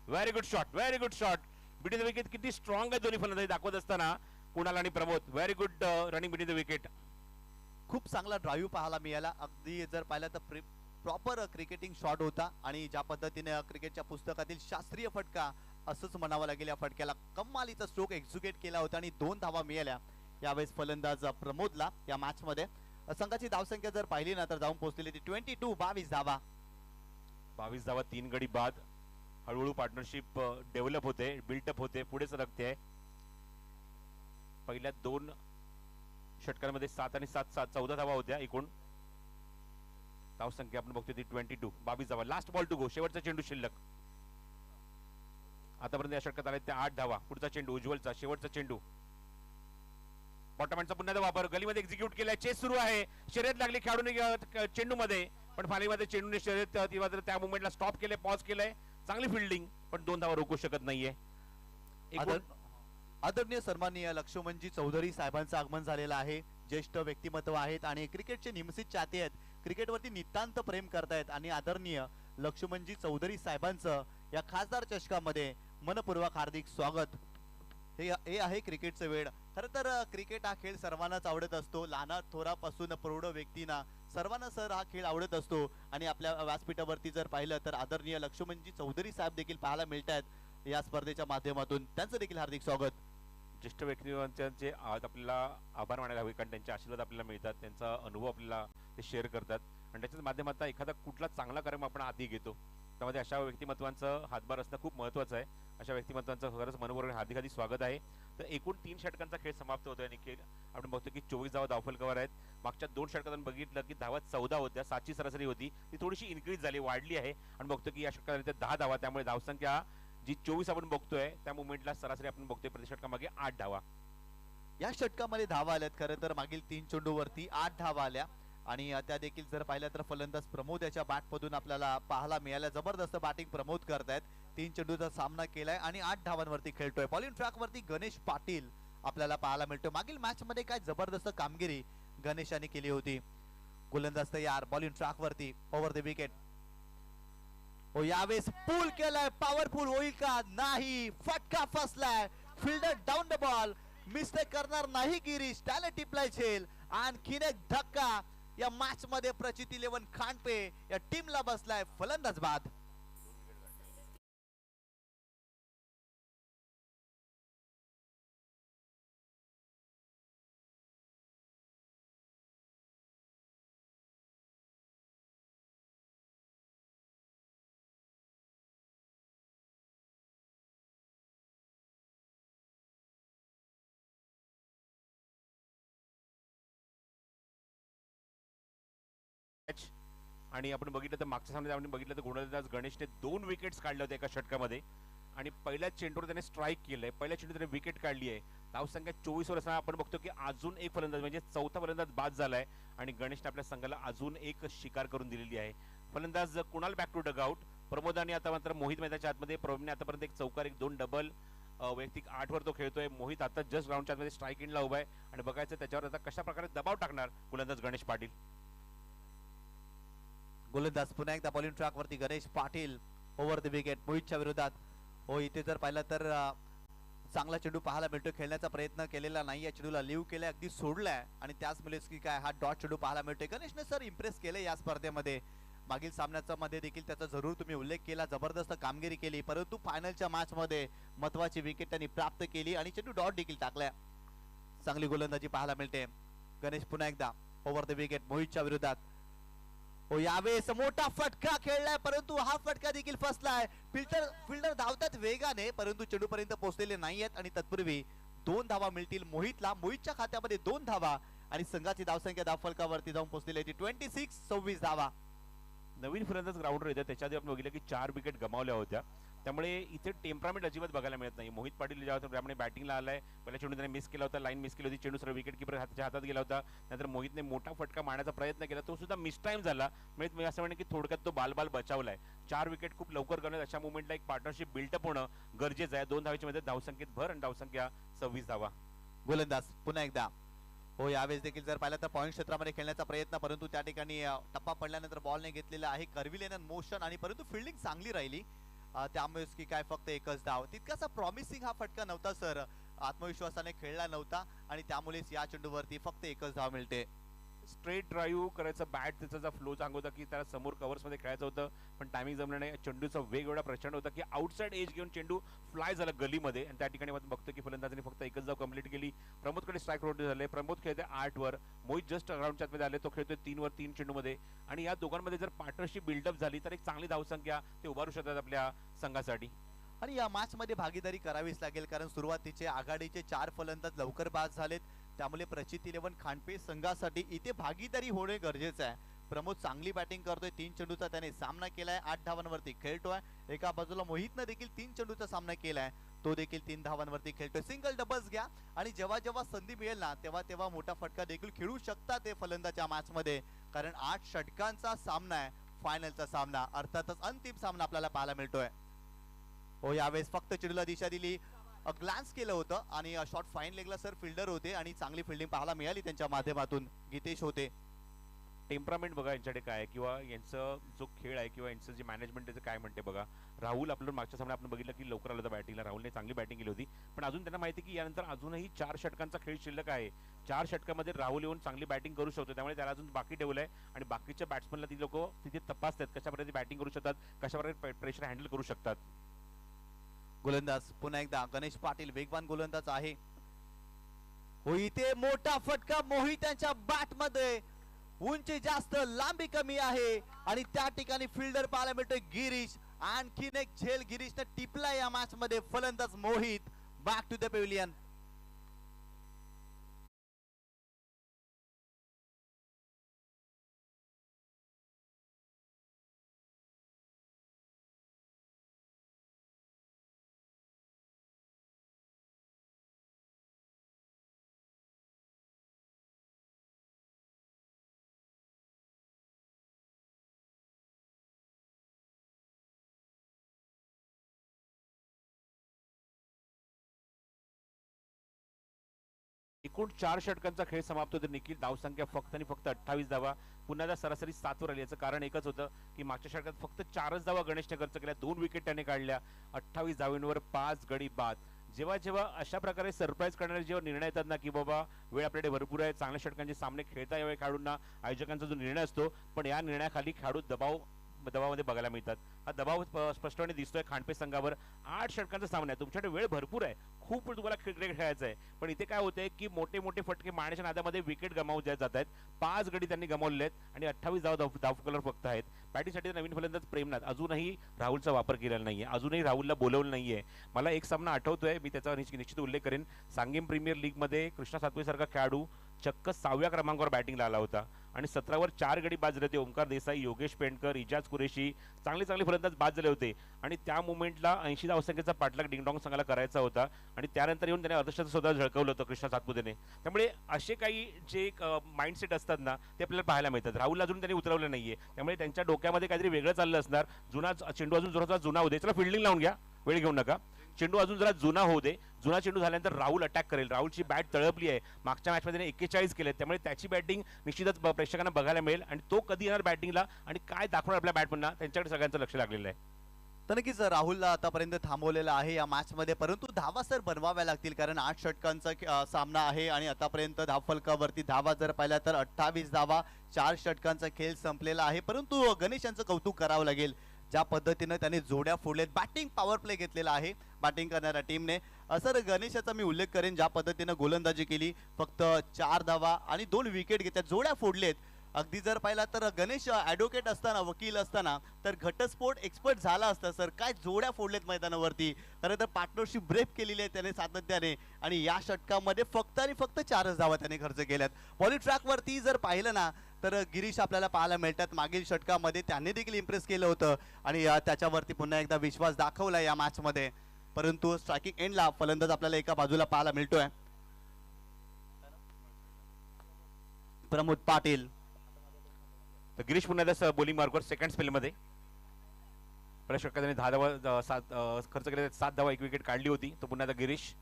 Very good shot, very good shot. Between the wicket किती स्ट्रॉंग आहे दोन्ही फलंदाजी दाखवत असताना कुणाल आणि Pramod. Very good running between the wicket. खूप चांगला ड्राईव्ह पाहायला मिळाला. अगदी जर पाहिलं तर प्रॉपर क्रिकेटिंग शॉट होता आणि ज्या पद्धतीने क्रिकेटच्या पुस्तकातील शास्त्रीय फटका असंच म्हणावं लागेल या फटक्याला. कमालीचा स्ट्रोक एक्झिक्यूट केला होता आणि 2 धावा मिळाल्या यावेळेस फलंदाज प्रमोदला या मॅच मध्ये. संघाची धावसंख्या जर पाहिली ना तर जाऊन पोहोचलेली ती 22 धावा. 22 धावा, 3 गडी बाद. हळूहळू पार्टनरशिप डेव्हलप होते, बिल्टअप होते, पुढे सरकते. पहिल्या 2 षटकांमध्ये 7 आणि 7 14 धावा होत्या एकूण. धावसंख्या आपण बघतोय ती 22 धावा. लास्ट बॉल टू गो, शेवटचा चेंडू शिल्लक. आतापर्यंत या षटकात आले त्या 8 धावा. पुढचा चेंडू उज्ज्वलचा, शेवटचा चेंडू. बॉटमॅनचा पुन्हा वापर, गलीमध्ये एक्झिक्यूट केलाय, चेस सुरू आहे, शर्यत लागली खेळाडूने चेंडू मध्ये, पण फालीमध्ये चेंडूने शर्यत त्या मुवमेंटला स्टॉप केलंय, पॉज केलंय. चांगली फिल्डिंग, पण 2 धावा रोखू शकत नाहीये. आदरणीय सन्माननीय लक्ष्मणजी चौधरी साहेबांचं आगमन झालेलं आहे. ज्येष्ठ व्यक्तिमत्व आहेत आणि क्रिकेटचे निमसित चाहते आहेत, क्रिकेटवरती नितांत प्रेम करतायत आणि आदरणीय लक्ष्मणजी चौधरी साहेबांचं या खासदार चषकामध्ये मनपूर्वक हार्दिक स्वागत. हे आहे क्रिकेटचं वेळ. खरं तर क्रिकेट हा खेळ सर्वांनाच आवडत असतो, लहान थोरापासून प्रौढ व्यक्तींना सर्वांना सर हा खेळ आवडत असतो आणि आपल्या व्यासपीठावरती जर पाहिलं तर आदरणीय लक्ष्मणजी चौधरी साहेब देखील पाहायला मिळत आहेत या स्पर्धेच्या माध्यमातून. त्यांचं देखील हार्दिक स्वागत. ज्येष्ठ व्यक्तींचे आज आपल्याला आभार मानायला हवे, कारण त्यांचे आशीर्वाद आपल्याला मिळतात, त्यांचा अनुभव आपल्याला ते शेअर करतात आणि त्याच्याच माध्यमातून एखादा कुठला चांगला कार्यक्रम आपण हाती घेतो, त्यामध्ये अशा व्यक्तिमत्वांचं हातभार असणं खूप महत्त्वाचं आहे. अशा व्यक्तिमत्वांचं खरंच मनपूर्वक हार्दिक स्वागत आहे. तर एकूण 3 षटकांचा खेळ समाप्त होतोय आणि आपण बघतो की 24 धावा धावफलकावर आहेत. मागच्या 2 षटकात बघितलं की धावा 14 होत्या, 7ची सरासरी होती, ती थोडीशी इन्क्रीज झाली, वाढली आहे आणि बघतो की या षटकात 10 धावा, त्यामुळे धावसंख्या जी 24 आपण बघतोय त्या मुवमेंटला सरासरी आपण बघतोय प्रति षटकामागे 8 धावा. या षटकामध्ये धावा आल्यात. खरं तर मागील 3 चेंडूवरती 8 धावा आल्या आणि त्या देखील जर पाहिलं तर फलंदाज प्रमोद याच्या बॅटमधून आपल्याला पाहायला मिळाल्या. जबरदस्त बॅटिंग प्रमोद करतायत. 3 चेंडूचा सामना केलाय आणि 8 धावांवरती खेळतोय. बॉलिंग ट्रॅक वरती गणेश पाटील आपल्याला पाहायला मिळतोय. मागील मॅच मध्ये काय जबरदस्त कामगिरी गणेशाने केली होती. गोलंदाज तयार बॉलिंग ट्रॅक वरती ओव्हर द विकेट. ओ यावेळेस पूल केलाय, पॉवरफुल होईल का? नाही, फटका फसलाय. Fielder down the ball, mistake करणार नाही गिरीश, त्याने टिपलाय झेल. आणखीन एक धक्का या मॅच मध्ये. प्रचित 11 खांडपे या टीमला बसलाय फलंदाज बाद. आणि आपण बघितलं तर मागच्या सामन्यात आपण बघितलं तर गोलंदाज गणेशने 2 विकेट्स काढल्या होत्या एका षटकामध्ये. आणि पहिल्या चेंडूवर त्याने स्ट्राईक केलंय, पहिल्या चेंडूवर त्याने विकेट काढली आहे. धावसंख्या 24 वर असताना आपण बघतो की अजून एक फलंदाज म्हणजे चौथा फलंदाज बाद झालाय आणि गणेशने आपल्या संघाला अजून एक शिकार करून दिलेली आहे. फलंदाज कुणाल बॅक टू डगआउट. प्रमोदाने आता मात्र मोहित मैदानाच्या आतमध्ये, प्रमोदने आतापर्यंत एक चौकार, एक 2 डबल, वैयक्तिक 8 वर तो खेळतोय. मोहित आता जस्ट ग्राउंडच्या आतमध्ये स्ट्राईक इनला उभा आहे आणि बघायचं त्याच्यावर आता कशा प्रकारे दबाव टाकणार गोलंदाज गणेश पाटील. गोलंदाज पुन्हा एकदा बॉलिंग ट्रॅक वरती Ganesh Patil over the wicket मोहितच्या विरोधात. हो, इथे जर पाहिलं तर चांगला चेंडू पाहायला मिळतो. खेळण्याचा प्रयत्न केलेला नाही, या चेंडूला लिव्ह केलाय, अगदी सोडलाय आणि त्याचमुळेच की काय हा डॉट चेंडू पाहायला मिळतोय. गणेशने सर इम्प्रेस केले या स्पर्धेमध्ये. मागील सामन्याचा मध्ये देखील त्याचा जरूर तुम्ही उल्लेख केला, जबरदस्त कामगिरी केली, परंतु फायनलच्या मॅच मध्ये महत्वाची विकेट त्यांनी प्राप्त केली आणि चेंडू डॉट देखील टाकल्या. चांगली गोलंदाजी पाहायला मिळते. गणेश पुन्हा एकदा ओव्हर द विकेट मोहितच्या विरोधात. हो, यावेळेस मोठा फटका खेळलाय परंतु हा फटका देखील फसलाय. फिल्डर धावतात वेगाने परंतु चेंडू पर्यंत पोहोचलेले नाहीयेत आणि तत्पूर्वी 2 धावा मिळतील मोहितला. मोहितच्या खात्यामध्ये 2 धावा आणि संघाची धावसंख्या धावफलकावरती जाऊन पोहोचलेली आहे 26 धावा. नवीन फलंदाज ग्राउंडवर येतात, त्याच्या आधी आपण बघितलं की 4 विकेट गमावल्या होत्या, त्यामुळे इथे टेम्परामेंट अजिबात बघायला मिळत नाही. मोहित पाटील ज्यावेळी बॅटिंगला आलाय, पहिल्या चेंडू त्याने मिस केला होता, लाईन मिस केली होती, चेंडू सरळ विकेट किपर हाताच्या हातात गेला होता. नंतर मोहितने मोठा फटका मारण्याचा प्रयत्न केला, तो सुद्धा मिस टाइम झाला. म्हणजे मी असं म्हणेन की थोडक्यात तो बाल बचावलाय. 4 विकेट खूप लवकर करण्यात, अशा मुवमेंटला एक पार्टनरशिप बिल्टअप होणं गरजेचं आहे. 2 धावेच्या मध्ये धावसंख्येत भर आणि धावसंख्या 26 धावा. गोलंदाज पुन्हा एकदा. हो, यावेळेस देखील जर पाहिलं तर पॉइंट क्षेत्रामध्ये खेळण्याचा प्रयत्न, परंतु त्या ठिकाणी टप्पा पडल्यानंतर बॉल नाही घेतलेला आहे. कर्विलेन मोशन आणि परंतु फिल्डिंग चांगली राहिली, त्यामुळेच की काय फक्त एकच धाव. तितकासा प्रॉमिसिंग हा फटका नव्हता सर, आत्मविश्वासाने खेळला नव्हता आणि त्यामुळेच या चेंडूवरती फक्त एकच धाव मिळते. स्ट्रेट ड्राईव्ह करायचा, बॅट त्याचा फ्लो चांगला होता की त्याला समोर कव्हर्स मध्ये खेळायचं होतं, पण टायमिंग जमलं नाही. चेंडूचा वेग एवढा प्रचंड होता की आउटसाइड एज घेऊन चेंडू फ्लाय झाला गलीमध्ये आणि त्या ठिकाणी आपण बघतो की फलंदाजाने फक्त एकच धाव कंप्लीट केली. प्रमोदकडे स्ट्राईक रोटेट झाले, प्रमोद खेळते 8 वर, मोहित जस्ट ग्राउंडच्या आतमध्ये आले, तो खेळतोय 3 वर 3 चेंडूमध्ये आणि या दोघांमध्ये जर पार्टनरशिप बिल्डअप झाली तर एक चांगली धावसंख्या ते उभारू शकतात आपल्या संघासाठी. आणि या मॅच मध्ये भागीदारी करावीच लागेल, कारण सुरुवातीचे आघाडीचे 4 फलंदाज लवकर बाद झालेत, त्यामुळे प्रचित 11 खांडपे संघासाठी इथे भागीदारी होणे गरजेचं आहे. प्रमोद चांगली बॅटिंग करतोय, 3 चेंडूचा त्याने सामना केलाय, 8 धावांवरती खेळतोय. एका बाजूला मोहितनं देखील 3 चेंडूचा सामना केलाय, तो देखील 3 धावांवरती खेळतोय. सिंगल डबल्स घ्या आणि जेव्हा जेव्हा संधी मिळेल ना तेव्हा मोठा फटका देखील खेळू शकतात ते फलंदाज मॅच मध्ये, कारण 8 षटकांचा सामना आहे, फायनलचा सामना, अर्थातच अंतिम सामना आपल्याला पाहायला मिळतोय. हो, यावेळेस फक्त चेंडूला दिशा दिली, ग्लान्स केलं होतं आणि शॉट फाईन लेगला सर फिल्डर होते आणि चांगली फिल्डिंग पाहायला मिळाली त्यांच्या माध्यमातून. गीतेश होते. टेम्परामेंट बघा यांच्याकडे काय किंवा यांचं जो खेळ आहे किंवा यांचं जे मॅनेजमेंट त्याचं काय म्हणते बघा. राहुल आपलं मागच्या सामन्यात आपण बघितलं की लवकर आलं होतं बॅटिंगला, राहुलने चांगली बॅटिंग केली होती, पण अजून त्यांना माहिती की यानंतर अजूनही 4 षटकांचा खेळ शिल्लक आहे. 4 षटकामध्ये राहुल येऊन चांगली बॅटिंग करू शकतो, त्यामुळे त्याला अजून बाकी ठेवलंय आणि बाकीच्या बॅट्समनला ती लोक तिथे तपासतात कशा प्रकारे बॅटिंग करू शकतात, कशा प्रकारे प्रेशर हँडल करू शकतात. गोलंदाज पुन्हा एकदा गणेश पाटील वेगवान गोलंदाज आहे. हो, इथे मोठा फटका मोहित यांच्या बॅट मध्ये, उंची जास्त लांबी कमी आहे आणि त्या ठिकाणी फिल्डर पाहायला मिळतोय गिरीश. आणखीन एक झेल गिरीशने टिपला या मॅच मध्ये. फलंदाज Mohit back to the pavilion. एकूण 4 षटकांचा खेळ समाप्त होतो. निखिल धावसंख्या फक्त आणि फक्त 28 धावा, पुन्हा सरासरी 7 वर आली. याचं कारण एकच होतं की मागच्या षटकात फक्त 4च धावा गणेशने खर्च केल्या, 2 विकेट त्याने काढल्या, 28 धावांवर 5 गडी बाद. जेव्हा जेव्हा अशा प्रकारे सरप्राईज करणारे जेव्हा निर्णय येतात ना की बाबा वेळ आपल्याकडे भरपूर आहे, चांगल्या षटकांचे सामने खेळता यावे खेळाडूंना, आयोजकांचा जो निर्णय असतो, पण या निर्णयाखाली खेळाडू दबावामध्ये बघायला मिळतात. हा दबाव स्पष्टपणे दिसतोय खांडपे संघावर. 8 षटकांचा सामना आहे, तुमच्याकडे वेळ भरपूर आहे, खूप तुम्हाला क्रिकेट खेळायचं आहे, पण इथे काय होतंय की मोठे मोठे फटके मारण्याच्या नादामध्ये विकेट गमावून जात आहेत. 5 गडी त्यांनी गमावले आहेत आणि 28 धावफलक फक्त आहेत. बॅटिंगसाठी नवीन फलंदाज प्रेमनाथ अजूनही राहुलचा वापर केलेला नाहीये, अजूनही राहुलला बोलवलं नाहीये. मला एक सामना आठवतोय, मी त्याचा निश्चित उल्लेख करेन. सांगेम प्रीमियर लीग मध्ये कृष्णा सातपुते सारखा खेळाडू चक्क 6व्या क्रमांकावर बॅटिंगला आला होता आणि 17वर 4 गडी बाद झाले होते. ओमकार देसाई, योगेश पेंडकर, इजाज कुरेशी चांगले चांगले फलंदाज बाद झाले होते आणि त्या मुवमेंटला 80 धावसंख्येचा पाठलाग डिंगडॉंग संघाला करायचा होता आणि त्यानंतर येऊन त्याने अर्धशतक सुद्धा झळकवलं होतं कृष्णा सातपुतेने. त्यामुळे असे काही जे माइंडसेट असतात ना ते आपल्याला पाहायला मिळतात. राहुल अजून त्यांनी उतरवलं नाहीये, त्यामुळे त्यांच्या डोक्यामध्ये काहीतरी वेगळं चाललं असणार. जुना चेंडू अजून जरा जुना होऊ दे, चला फिल्डिंग लावून घ्या, वेळ घेऊ नका. चेंडू अजून जरा जुना होऊ दे, जुना चेंडू झाल्यानंतर राहुल अटॅक करेल. राहुलची बॅट तळपली आहे, मागच्या मॅचमध्ये त्याने 41 केले, त्यामुळे त्याची बॅटिंग निश्चितच प्रेक्षकांना बघायला मिळेल आणि तो कधी येणार बॅटिंगला आणि काय दाखवणार आपल्या बॅटमनला, त्यांच्याकडे सगळ्यांचं लक्ष लागलेलं आहे. तर नक्कीच राहुलला आतापर्यंत थांबवलेलं आहे या मॅच मध्ये, परंतु धावा सर बनवाव्या लागतील कारण 8 षटकांचा सामना आहे आणि आतापर्यंत धावफलकावरती धावा जर पाहिल्या तर 28 धावा, 4 षटकांचा खेळ संपलेला आहे. परंतु गणेश यांचं कौतुक करावं लागेल, ज्या पद्धतीने त्यांनी जोड्या फोडलेत, बॅटिंग पॉवर प्ले घेतलेला आहे बॅटिंग करणाऱ्या टीमने. सर गणेश याचा मी उल्लेख करेन, ज्या पद्धतीने गोलंदाजी केली, फक्त 4 धावा आणि 2 विकेट घेतल्या, जोड्या फोडलेत. अगदी जर पाहिला तर गणेश ॲडव्होकेट असताना, वकील असताना तर घटस्फोट एक्सपर्ट झाला असता सर. काय जोड्या फोडलेत मैदानावरती, खरं तर पार्टनरशिप ब्रेक केलेली आहे त्याने सातत्याने आणि या षटकामध्ये फक्त आणि फक्त 4च धावा त्याने खर्च केल्यात. पॉली ट्रॅकवरती जर पाहिलं ना तर गिरीश आपल्याला पाहायला मिळतात, मागील षटकामध्ये त्यांनी देखील इम्प्रेस केलं होतं आणि त्याच्यावरती पुन्हा एकदा विश्वास दाखवला या मॅचमध्ये. परंतु स्ट्रायकिंग एंडला फलंदाज आपल्याला एका बाजूला पाहायला मिळतोय, प्रमोद पाटील. तर गिरीश पुन्हा एकदा बॉलिंग मार्कवर सेकंड स्पेलमध्ये. पहिल्या षटकात त्याने 10 धावा खर्च केले, 7 धावा, 1 विकेट काढली होती. तो पुन्हा एकदा गिरीश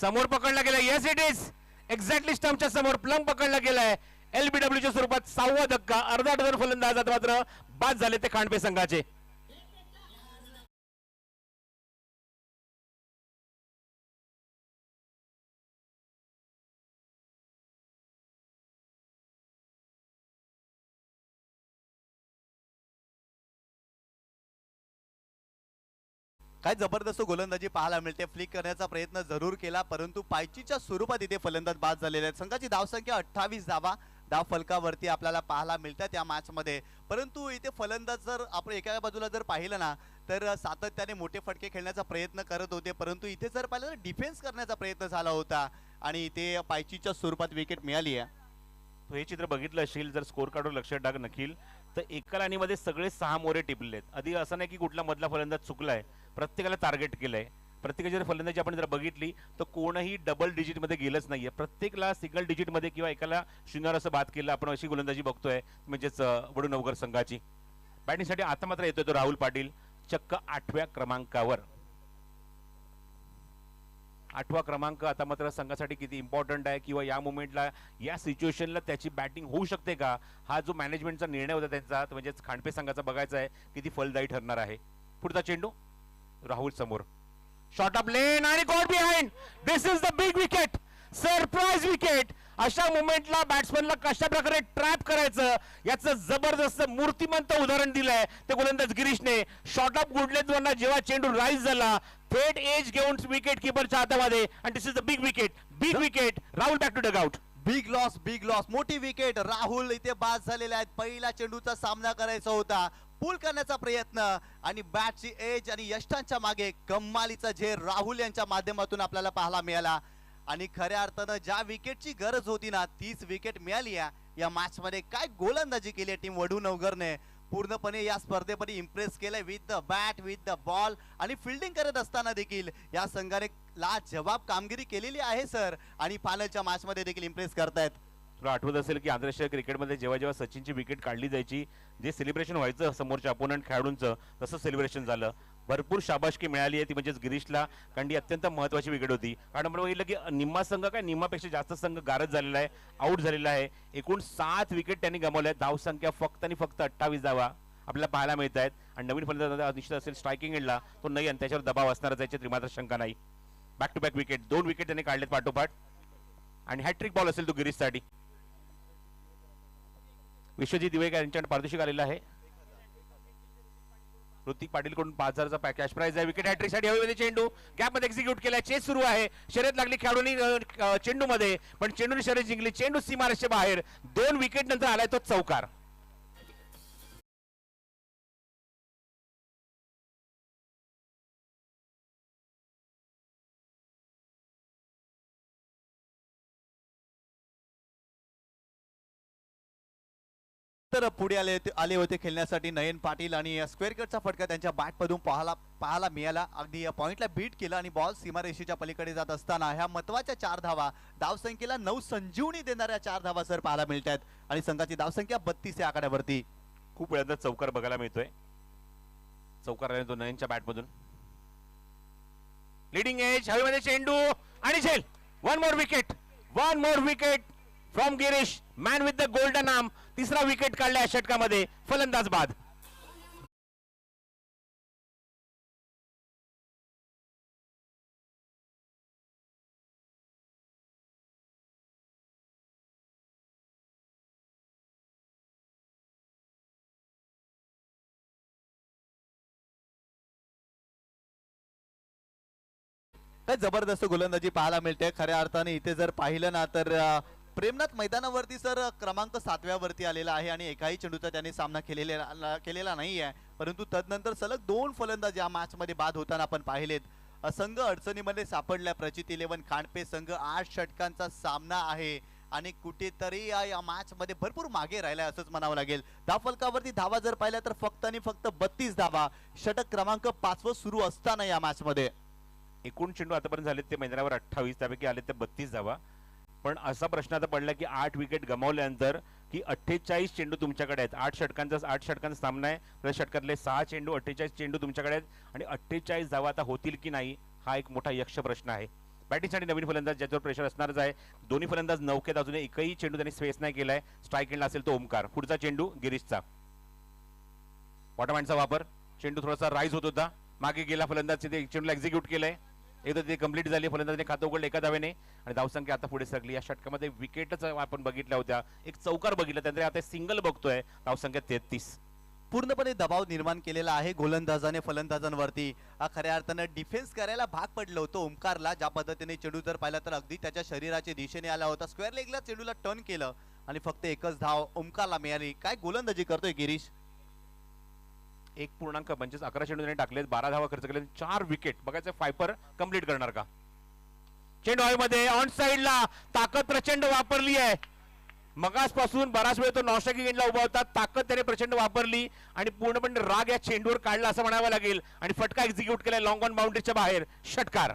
समोर पकडला गेला. येस इट इज एक्झॅक्टली स्टंपच्या समोर प्लम पकडला गेलाय. एलबीडब्ल्यूच्या स्वरूपात 6वा धक्का. अर्धा डझन फलंदाज आता मात्र बाद झाले ते खांडपे संघाचे. काय जबरदस्त गोलंदाजी पाहायला मिळते, फ्लिक करण्याचा प्रयत्न जरूर केला परंतु पायचीच्या स्वरूपात इथे फलंदाज बाद झालेले आहेत. संघाची धावसंख्या 28 धावा धाव फलकावरती आपल्याला पाहायला मिळतात या मॅच मध्ये. परंतु इथे फलंदाज जर आपण एका बाजूला जर पाहिलं ना तर सातत्याने मोठे फटके खेळण्याचा प्रयत्न करत होते, परंतु इथे जर पाहिलं तर डिफेन्स करण्याचा प्रयत्न झाला होता आणि इथे पायचीच्या स्वरूपात विकेट मिळाली आहे. तो हे चित्र बघितलं असेल जर स्कोर कार्डवर लक्ष टाक नखील, तर एका लाईनीमध्ये सगळे 6 मोरे टिपलेत. आधी असं नाही की कुठला मधला फलंदाज चुकलाय, प्रत्येकाला टार्गेट केलंय. प्रत्येकाची जर फलंदाजी आपण जर बघितली तर कोणही डबल डिजिट मध्ये गेलंच नाहीये, प्रत्येकाला सिंगल डिजिट मध्ये किंवा एकाला शून्यावर असं बाद केलं. आपण अशी गोलंदाजी बघतोय म्हणजेच वडूनवगर संघाची. बॅटिंगसाठी आता मात्र येतोय तो राहुल पाटील, चक्क 8व्या क्रमांकावर. 8वा क्रमांक आता मात्र संघासाठी किती इम्पॉर्टंट आहे किंवा या मुवमेंटला या सिच्युएशनला त्याची बॅटिंग होऊ शकते का, हा जो मॅनेजमेंटचा निर्णय होता त्यांचा म्हणजेच खांडपे संघाचा बघायचा आहे किती फलदायी ठरणार आहे. पुढचा चेंडू राहुल समोर, शॉट ऑफ लेन आणि got behind. This is the big wicket, surprise wicket. अशा मुवमेंटला बॅट्समनला कशा प्रकारे ट्रॅप करायचं याचं जबरदस्त मूर्तिमंत उदाहरण दिलंय ते गोलंदाज गिरीशने. शॉट ऑफ गुडलेजवरना जेव्हा चेंडू राईज झाला थेट एज घेऊन विकेट किपरच्या हातामध्ये आणि this is the big wicket, big wicket. Rahul back to dugout. Big loss, big loss, मोठी विकेट. राहुल इथे बाद झालेले आहेत. पहिला चेंडूचा सामना करायचा होता, पुल करण्याचा प्रयत्न आणि बॅटची एज आणि यष्टांच्या मागे कमालीचा झेल राहुल यांच्या माध्यमातून आपल्याला पाहायला मिळाला आणि खऱ्या अर्थानं ज्या विकेटची गरज होती ना तीच विकेट मिळाली या मॅच मध्ये. काय गोलंदाजी केली टीम वडूनवगरने, पूर्णपणे या स्पर्धेमध्ये इम्प्रेस केलंय with the bat, with the ball आणि फिल्डिंग करत असताना देखील या संघाने लाजवाब कामगिरी केलेली आहे सर आणि फायनलच्या मॅच मध्ये देखील इम्प्रेस करतायत. तुला आठवत असेल की आंतरराष्ट्रीय क्रिकेटमध्ये जेव्हा जेव्हा सचिनची विकेट काढली जायची जे सेलिब्रेशन व्हायचं समोरच्या अपोनंट खेळाडूंचं तसं सेलिब्रेशन झालं. भरपूर शाबासकी मिळाली आहे ती म्हणजेच गिरीशला, कारण ती अत्यंत महत्त्वाची विकेट होती. कारण आपण बघितलं की निम्मा संघ काय निम्मापेक्षा जास्त संघ गारद झालेला आहे, आऊट झालेला आहे. एकूण 7 विकेट त्यांनी गमावल्या. धावसंख्या फक्त आणि फक्त 28 धावा आपल्याला पाहायला मिळत आहेत आणि नवीन फलंदाज निश्चित असेल स्ट्रायकिंग एंडला तो नाही आणि त्याच्यावर दबाव असणारच याची त्रिमात्र शंका नाही. Back to back wicket, 2 wicket त्यांनी काढलेत पाठोपाठ आणि हॅट्रिक बॉल असेल तो गिरीशसाठी. विश्वजित दिवेकर यांच्याकडे पारितोषिक आलेलं आहे. ऋतिक पाटील कडून 5000चा कॅश प्राइज आहे. विकेट हॅट्रिक साठी हवेमध्ये चेंडू गॅप मध्ये एक्झिक्यूट केलाय. चेस सुरू आहे, शर्यत लागली खेळाडूंनी चेंडू मध्ये पण चेंडूने शर्यत जिंकली. चेंडू सीमारेषे बाहेर. 2 विकेट नंतर आलाय तो चौकार. त्यानंतर पुढे आले होते खेळण्यासाठी नयन पाटील आणि स्क्वेअर कटचा फटका त्यांच्या बॅटमधून पाहायला मिळाला. अगदी या पॉइंटला बीट केलं आणि बॉल सीमारेषेच्या पलीकडे जात असताना ह्या महत्वाच्या 4 धावा, धावसंख्येला 9 संजीवनी देणाऱ्या 4 धावा सर पाहायला मिळत आहेत आणि संघाची धावसंख्या 32 या आकड्यावरती. खूप वेळा चौकार बघायला मिळतोय. चौकार आला तो नयनच्या बॅटमधून. लीडिंग एज हवेमध्ये चेंडू आणि झेल. One more wicket from Girish, man with the golden arm. तिसरा विकेट काढला या षटकामध्ये. फलंदाज बाद. काय जबरदस्त गोलंदाजी पाहायला मिळते. खऱ्या अर्थाने इथे जर पाहिलं ना तर प्रेमनाथ मैदानावरती सर क्रमांक 7व्या वरती आलेला आहे आणि एकाही चेंडूचा त्याने सामना केलेला नाही आहे. परंतु तदनंतर सलग 2 फलंदाज या मॅच मध्ये बाद होताना आपण पाहिलेत. संघ अडचणीमध्ये सापडल्या. प्रचित 11 खांडपे संघ 8 षटकांचा सामना आहे आणि कुठेतरी या मॅच मध्ये भरपूर मागे राहिलाय असंच म्हणावं लागेल. धावफलकावरती धावा जर पाहिल्या तर फक्त आणि फक्त 32 धावा. षटक क्रमांक 5 सुरू असताना या मॅच मध्ये एकूण चेंडू आतापर्यंत झाले ते मैदानावर 28, त्यापैकी आले ते 32 धावा. पण असा प्रश्न आता पडला की 8 विकेट गमावल्यानंतर की 48 चेंडू तुमच्याकडे आहेत. 8 षटकांचा सामना आहे. प्रत्येक षटकातले 6 चेंडू, 48 चेंडू तुमच्याकडे आहेत आणि 48 धावा आता होतील की नाही हा एक मोठा यक्ष प्रश्न आहे. बॅटिंगसाठी नवीन फलंदाज ज्याच्यावर प्रेशर असणारच आहे. दोन्ही फलंदाज नौकेत अजून एकही चेंडू त्यांनी स्पेस नाही केलाय. स्ट्राईक एंडला असेल तो ओमकार. पुढचा चेंडू गिरीशचा. बॉटम वापर. चेंडू थोडासा राईज होत होता. मागे गेला फलंदाज ते चेंडूला एक्झिक्यूट केलंय. एकदा ते कंप्लीट झाली. फलंदाजाने खातं उघडलं एका धावेने आणि धावसंख्या आता पुढे सरकली. या षटकामध्ये विकेटच आपण बघितल्या होत्या. एक चौकार बघितला, त्यानंतर आता सिंगल बघतोय. धावसंख्या 33. पूर्णपणे दबाव निर्माण केलेला आहे गोलंदाजाने फलंदाजांवरती. खऱ्या अर्थानं डिफेन्स करायला भाग पडलं होतं ओमकारला. ज्या पद्धतीने चेंडू जर पाहिला तर अगदी त्याच्या शरीराच्या दिशेने आला होता. स्क्वेअर लेगला चेंडूला टर्न केलं आणि फक्त एकच धाव ओमकारला मिळाली. काय गोलंदाजी करतोय गिरीश. 1.25 11 चेंडू त्यांनी टाकले. 12 धावा खर्च केले. 4 विकेट. बघायचं फायपर कंप्लीट करणार का. चेंडू हवेमध्ये ऑन साइडला. ताकद प्रचंड वापरली आहे. मगासपासून बराच वेळ तो नॉस्ट्राइकिंग एंडला उभा होता. ताकद त्याने प्रचंड वापरली आणि पूर्णपणे राग या चेंडूवर काढला असं म्हणावं लागेल आणि फटका एक्झिक्यूट केला लॉंग ऑन बाउंड्रीच्या बाहेर. षटकार.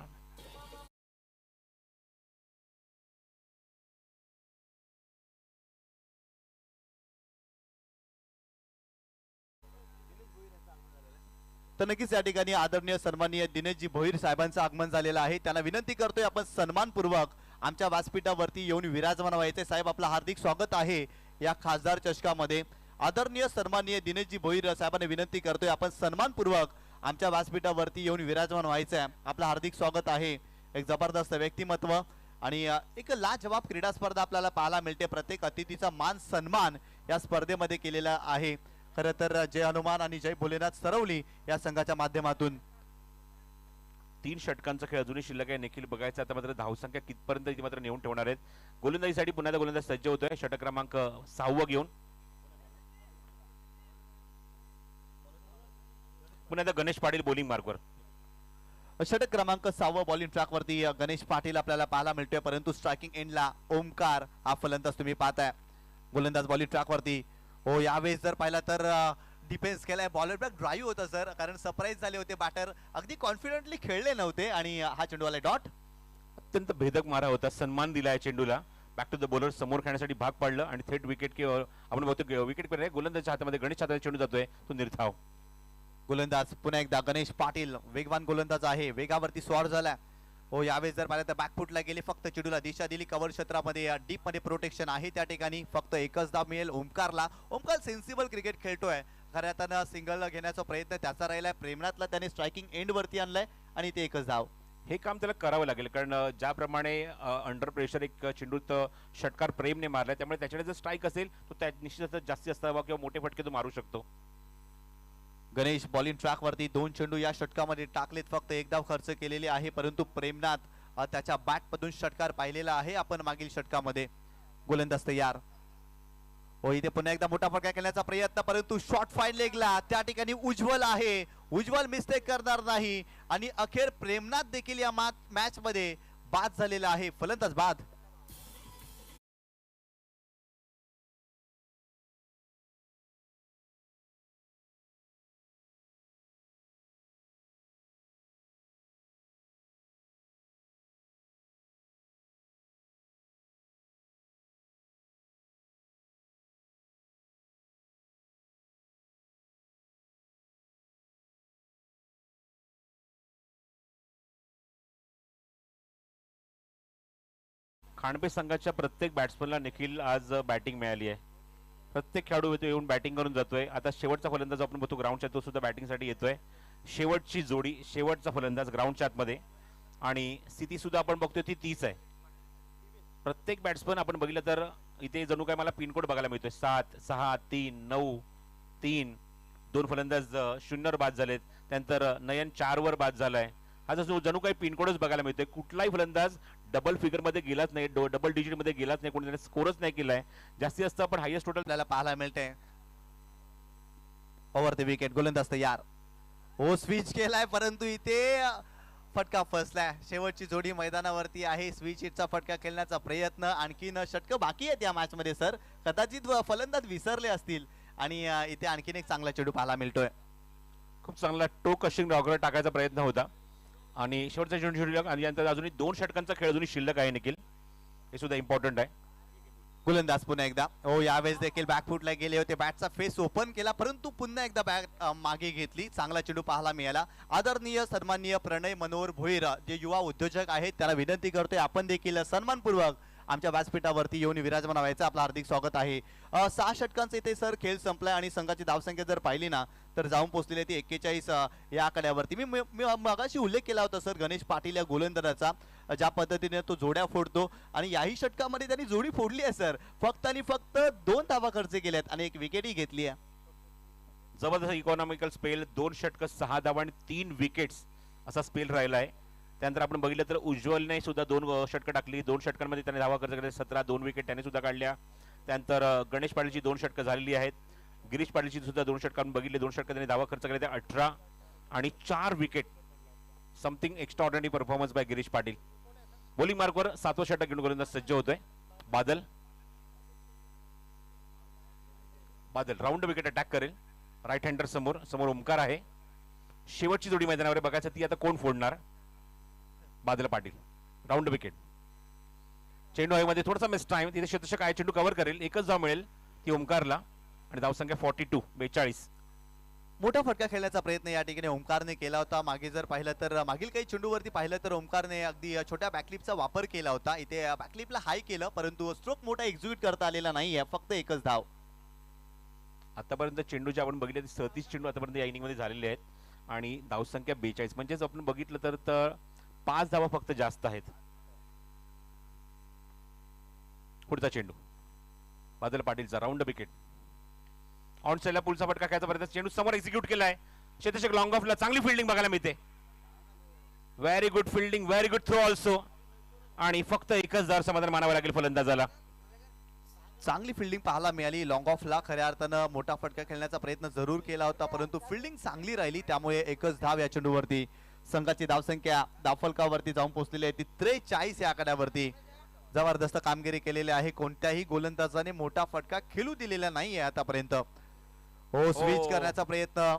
तर नक्कीच या ठिकाणी आदरणीय सन्माननीय दिनेशजी भोईर साहेबांचं आगमन झालेलं आहे. त्यांना विनंती करतोय आपण सन्मानपूर्वक आमच्या व्यासपीठावरती येऊन विराजमान व्हायचे. साहेब आपलं हार्दिक स्वागत आहे या खासदार चषकामध्ये. आदरणीय सन्माननीय दिनेशजी भोईर साहेबांना विनंती करतोय आपण सन्मानपूर्वक आमच्या व्यासपीठावरती येऊन विराजमान व्हायचंय. आपलं हार्दिक स्वागत आहे. एक जबरदस्त व्यक्तिमत्व आणि एक लाजवाब क्रीडा स्पर्धा आपल्याला पाहायला मिळते. प्रत्येक अतिथीचा मान सन्मान या स्पर्धेमध्ये केलेला आहे. खरं तर जय हनुमान आणि जय भोलेनाथ सरवली या संघाच्या माध्यमातून 3 षटकांचा खेळ अजूनही शिल्लक आहे. निखिल बघायचं आता मात्र धावसंख्या कितपर्यंत इथे मात्र नेऊन ठेवणार आहेत. गोलंदाजीसाठी पुन्हा एकदा गोलंदाज सज्ज होतोय. षटक क्रमांक 6 घेऊन पुन्हा एकदा गणेश पाटील बॉलिंग मार्कवर. षटक क्रमांक 6 बॉलिंग ट्रॅक वरती गणेश पाटील आपल्याला पाहायला मिळतोय. परंतु स्ट्रायकिंग एंडला ओमकार हा फलंदाज तुम्ही पाहताय. गोलंदाज बॉलिंग ट्रॅक वरती. हो यावेळेस जर पाहिला तर डिफेन्स केलाय. बॉलर बॅक ड्राईव्ह होता सर, कारण सरप्राईज झाले होते. बॅटर अगदी कॉन्फिडेंटली खेळले नव्हते आणि हा चेंडू आला डॉट. अत्यंत भेदक मारा होता. सन्मान दिलाय चेंडूला. बॅक टू द बॉलर समोर खेळण्यासाठी भाग पाडलं आणि थेट विकेट आपण बघतो विकेट पर गोलंदाजच्या हातामध्ये गणेश हातामध्ये चेंडू जातोय तो निर्धाव. गोलंदाज पुन्हा एकदा गणेश पाटील वेगवान गोलंदाज आहे. वेगावरती स्वार झाला. हो यावेळेस जर पाहिलं तर बॅकफुटला गेले. फक्त चेंडूला दिशा दिली. कव्हर क्षेत्रामध्ये डीप मध्ये प्रोटेक्शन आहे त्या ठिकाणी. फक्त एकच धाव मिळेल ओमकारला. ओमकार सेन्सिबल क्रिकेट खेळतोय. खऱ्या अर्थानं सिंगल घेण्याचा प्रयत्न त्याचा राहिलाय. प्रेमनाथला त्याने स्ट्रायकिंग एंड वरती आणलाय आणि ते एकच धाव. हे काम त्याला करावं लागेल कारण ज्याप्रमाणे अंडर प्रेशर एक चेंडूत षटकार प्रेमने मारलाय त्यामुळे त्याच्याकडे जर स्ट्राईक असेल तो त्या निश्चितच जास्तीत जास्त हवा किंवा मोठे फटके तो मारू शकतो. गणेश बॉलिंग ट्रॅक वरती 2 चेंडू या षटकामध्ये टाकलेत. फक्त एक धाव खर्च केलेली आहे. परंतु प्रेमनाथ त्याच्या बॅट मधून षटकार पाहिलेला आहे आपण मागील षटकामध्ये. गोलंदाज तयार. हो इथे पुन्हा एकदा मोठा फटका खेळण्याचा प्रयत्न परंतु शॉर्ट फाईन लेगला त्या ठिकाणी उज्ज्वल आहे. उज्ज्वल मिस्टेक करणार नाही आणि अखेर प्रेमनाथ देखील या मॅच मध्ये बाद झालेला आहे. फलंदाज बाद. खांडपे संघाच्या प्रत्येक बॅट्समनला निखिल आज बॅटिंग मिळाली आहे. प्रत्येक खेळाडू येतो, येऊन बॅटिंग करून जातोय. आता शेवटचा फलंदाज आपण बघतो ग्राउंडच्या, तो सुद्धा बॅटिंगसाठी येतोय. शेवटची जोडी, शेवटचा फलंदाज ग्राउंडच्या आतमध्ये, आणि स्थिती सुद्धा आपण बघतोय ती तीच आहे. प्रत्येक बॅट्समन आपण बघितलं तर इथे जणू काय मला पिनकोड बघायला मिळतोय. 7, 6, 3, 9, 3. 2 फलंदाज 0वर बाद झालेत. त्यानंतर नयन 4 वर बाद झालाय. हा जणू काही पिनकोडच बघायला मिळतोय. कुठलाही फलंदाज डबल फिगर मध्ये गेलाच नाही, डबल डिजिट मध्ये गेलाच नाही, कोणी त्याने स्कोरच नाही केलाय. जास्तीत जास्त आपण हायेस्ट टोटल आपल्याला पाहायला मिळते. ओव्हर द विकेट, गोलंदाज तयार. हो, स्विच केलाय परंतु इथे फटका फसलाय. शेवटची जोडी मैदानावरती आहे. स्विच हिटचा फटका खेळण्याचा प्रयत्न, आणखीन षटक बाकी आहेत या मॅच मध्ये सर. कदाचित फलंदाज विसरले असतील आणि इथे आणखीन एक चांगला चेंडू पाहायला मिळतोय. खूप चांगला टो कशिंग रॉगर टाकायचा प्रयत्न होता आणि शेवटचा चेंडू शिल्लक, आणि यानंतर अजूनही 2 षटकांचा खेळ अजूनही शिल्लक आहे निखिल, हे सुद्धा इम्पॉर्टंट आहे. गोलंदाज पुन्हा एकदा. हो, यावेळेस देखील बॅकफुटला गेले होते. बॅटचा फेस ओपन केला परंतु पुन्हा एकदा बॅट मागे घेतली. चांगला चेंडू पाहायला मिळाला. आदरणीय सन्माननीय प्रणय मनोहर भोईर जे युवा उद्योजक आहेत, त्याला विनंती करतोय आपण देखील सन्मानपूर्वक आमच्या व्यासपीठावरती येऊन विराजमान व्हायचं. आपलं हार्दिक स्वागत आहे. 6 षटकांचा इथे सर खेळ संपलाय आणि संघाची धावसंख्या जर पाहिली ना तर जाऊन पोहोचलेली ती 41 या आकड्यावरती. मी मगाशी उल्लेख केला होता सर गणेश पाटील या गोलंदाजाचा, ज्या पद्धतीने तो जोड्या फोडतो आणि याही षटकामध्ये त्यांनी जोडी फोडली आहे सर. फक्त आणि फक्त 2 धावा खर्च केल्यात आणि एक विकेटही घेतली आहे. जबरदस्त इकॉनॉमिकल स्पेल. 2 षटक 6 धावा आणि 3 विकेट्स असा स्पेल राहिला आहे. त्यानंतर आपण बघितलं तर उज्ज्वलने सुद्धा 2 षटकं टाकली. 2 षटकांमध्ये त्याने धावा खर्च केले 17. 2 विकेट त्याने सुद्धा काढल्या. त्यानंतर गणेश पाटीलची 2 षटकं झालेली आहेत. गिरीश पाटीलची सुद्धा 2 षटकां बघितले. 2 षटकं त्याने धावा खर्च केले 18 आणि 4 wicket. Something extraordinary performance by Girish Patil. Bowling मार्कवर 7वं षटक घेऊन गोलंदाज सज्ज होतोय. बादल राऊंड विकेट अटॅक करेल. राईट हँडर समोर ओमकार आहे. शेवटची जोडी मैदानावर बघायचं, ती आता कोण फोडणार. Badal Patil round wicket. चेंडू हवेमध्ये थोडासा मिस टाइम, तिथे शतशक आहे. चेंडू कव्हर करेल, एकच धाव मिळेल ती ओमकारला आणि धावसंख्या 42. मोठा फटका खेळण्याचा प्रयत्न या ठिकाणी ओमकारने केला होता. मागे जर पाहिलं तर मागील काही चेंडूवरती पाहिलं तर ओमकारने अगदी छोट्या बॅकलिपचा वापर केला होता. इथे बॅकलिपला हाय केलं परंतु स्ट्रोक मोठा एक्झिक्यूट करता आलेला नाहीये. फक्त एकच धाव. आतापर्यंत चेंडूचे आपण बघितले 37 चेंडू आतापर्यंत या इनिंग मध्ये झालेले आहेत आणि धावसंख्या 42. म्हणजेच आपण बघितलं तर 5 धावा फक्त जास्त आहेत. पुढचा चेंडू बादल पाटीलचा राऊंड विकेट. ऑन साइडला पुलचा फटका खेळायचा प्रयत्न. चेंडू समोर एक्झिक्यूट केलाय. शतशक लॉंग ऑफला चांगली फिल्डिंग बघायला मिळते. Very good fielding, very good throw also. आणि फक्त एकच धाव समाधान मानावं लागेल फलंदाजाला. चांगली फिल्डिंग पाहायला मिळाली. लॉंग ऑफला खऱ्या अर्थानं मोठा फटका खेळण्याचा प्रयत्न जरूर केला होता परंतु फिल्डिंग चांगली राहिली, त्यामुळे एकच धाव या चेंडूवरती. संघाची धावसंख्या धावफलकावरती जाऊन पोहोचलेली आहे ती 43 या आकड्यावरती. जबरदस्त कामगिरी केलेली आहे. कोणत्याही गोलंदाजाने मोठा फटका खेळू दिलेला नाहीये आतापर्यंत. हो, स्विच करण्याचा प्रयत्न,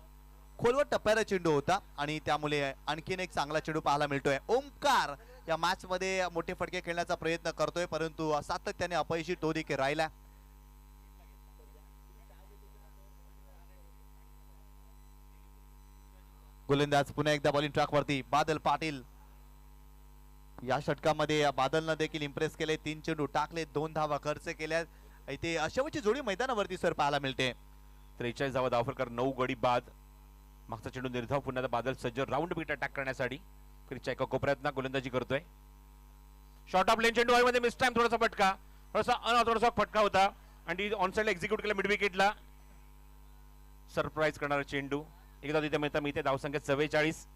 खोलवर टप्प्याचा चेंडू होता आणि त्यामुळे आणखीन एक चांगला चेंडू पाहायला मिळतोय. ओमकार या मॅच मध्ये मोठे फटके खेळण्याचा प्रयत्न करतोय परंतु सातत्याने अपयशी तो देखील राहिला. गोलंदाज पुन्हा एकदा बॉलिंग ट्रॅक वरती. बादल पाटील या षटकामध्ये बादलनं देखील इम्प्रेस केले. 3 चेंडू टाकले, 2 धावा खर्च केल्या. इथे शेवटची जोडी मैदानावरती सर पाहायला मिळते. 43 धावा धावफलकार, 9 गडी बाद. मागचा चेंडू निर्धाव. पुन्हा बादल सज्ज राऊंड विकेट अटॅक करण्यासाठी. फिरच्या एका कोपऱ्यात गोलंदाजी करतोय. शॉर्ट ऑफ लेन चेंडू मध्ये मिस टाइम, थोडासा फटका, थोडासा अनऑर्थोडॉक्स फटका होता आणि ऑन साइडला एक्झिक्यूट केला मिड विकेटला. सरप्राईज करणारा चेंडू. एकदा तिथे मिळते धावसंख्या 44.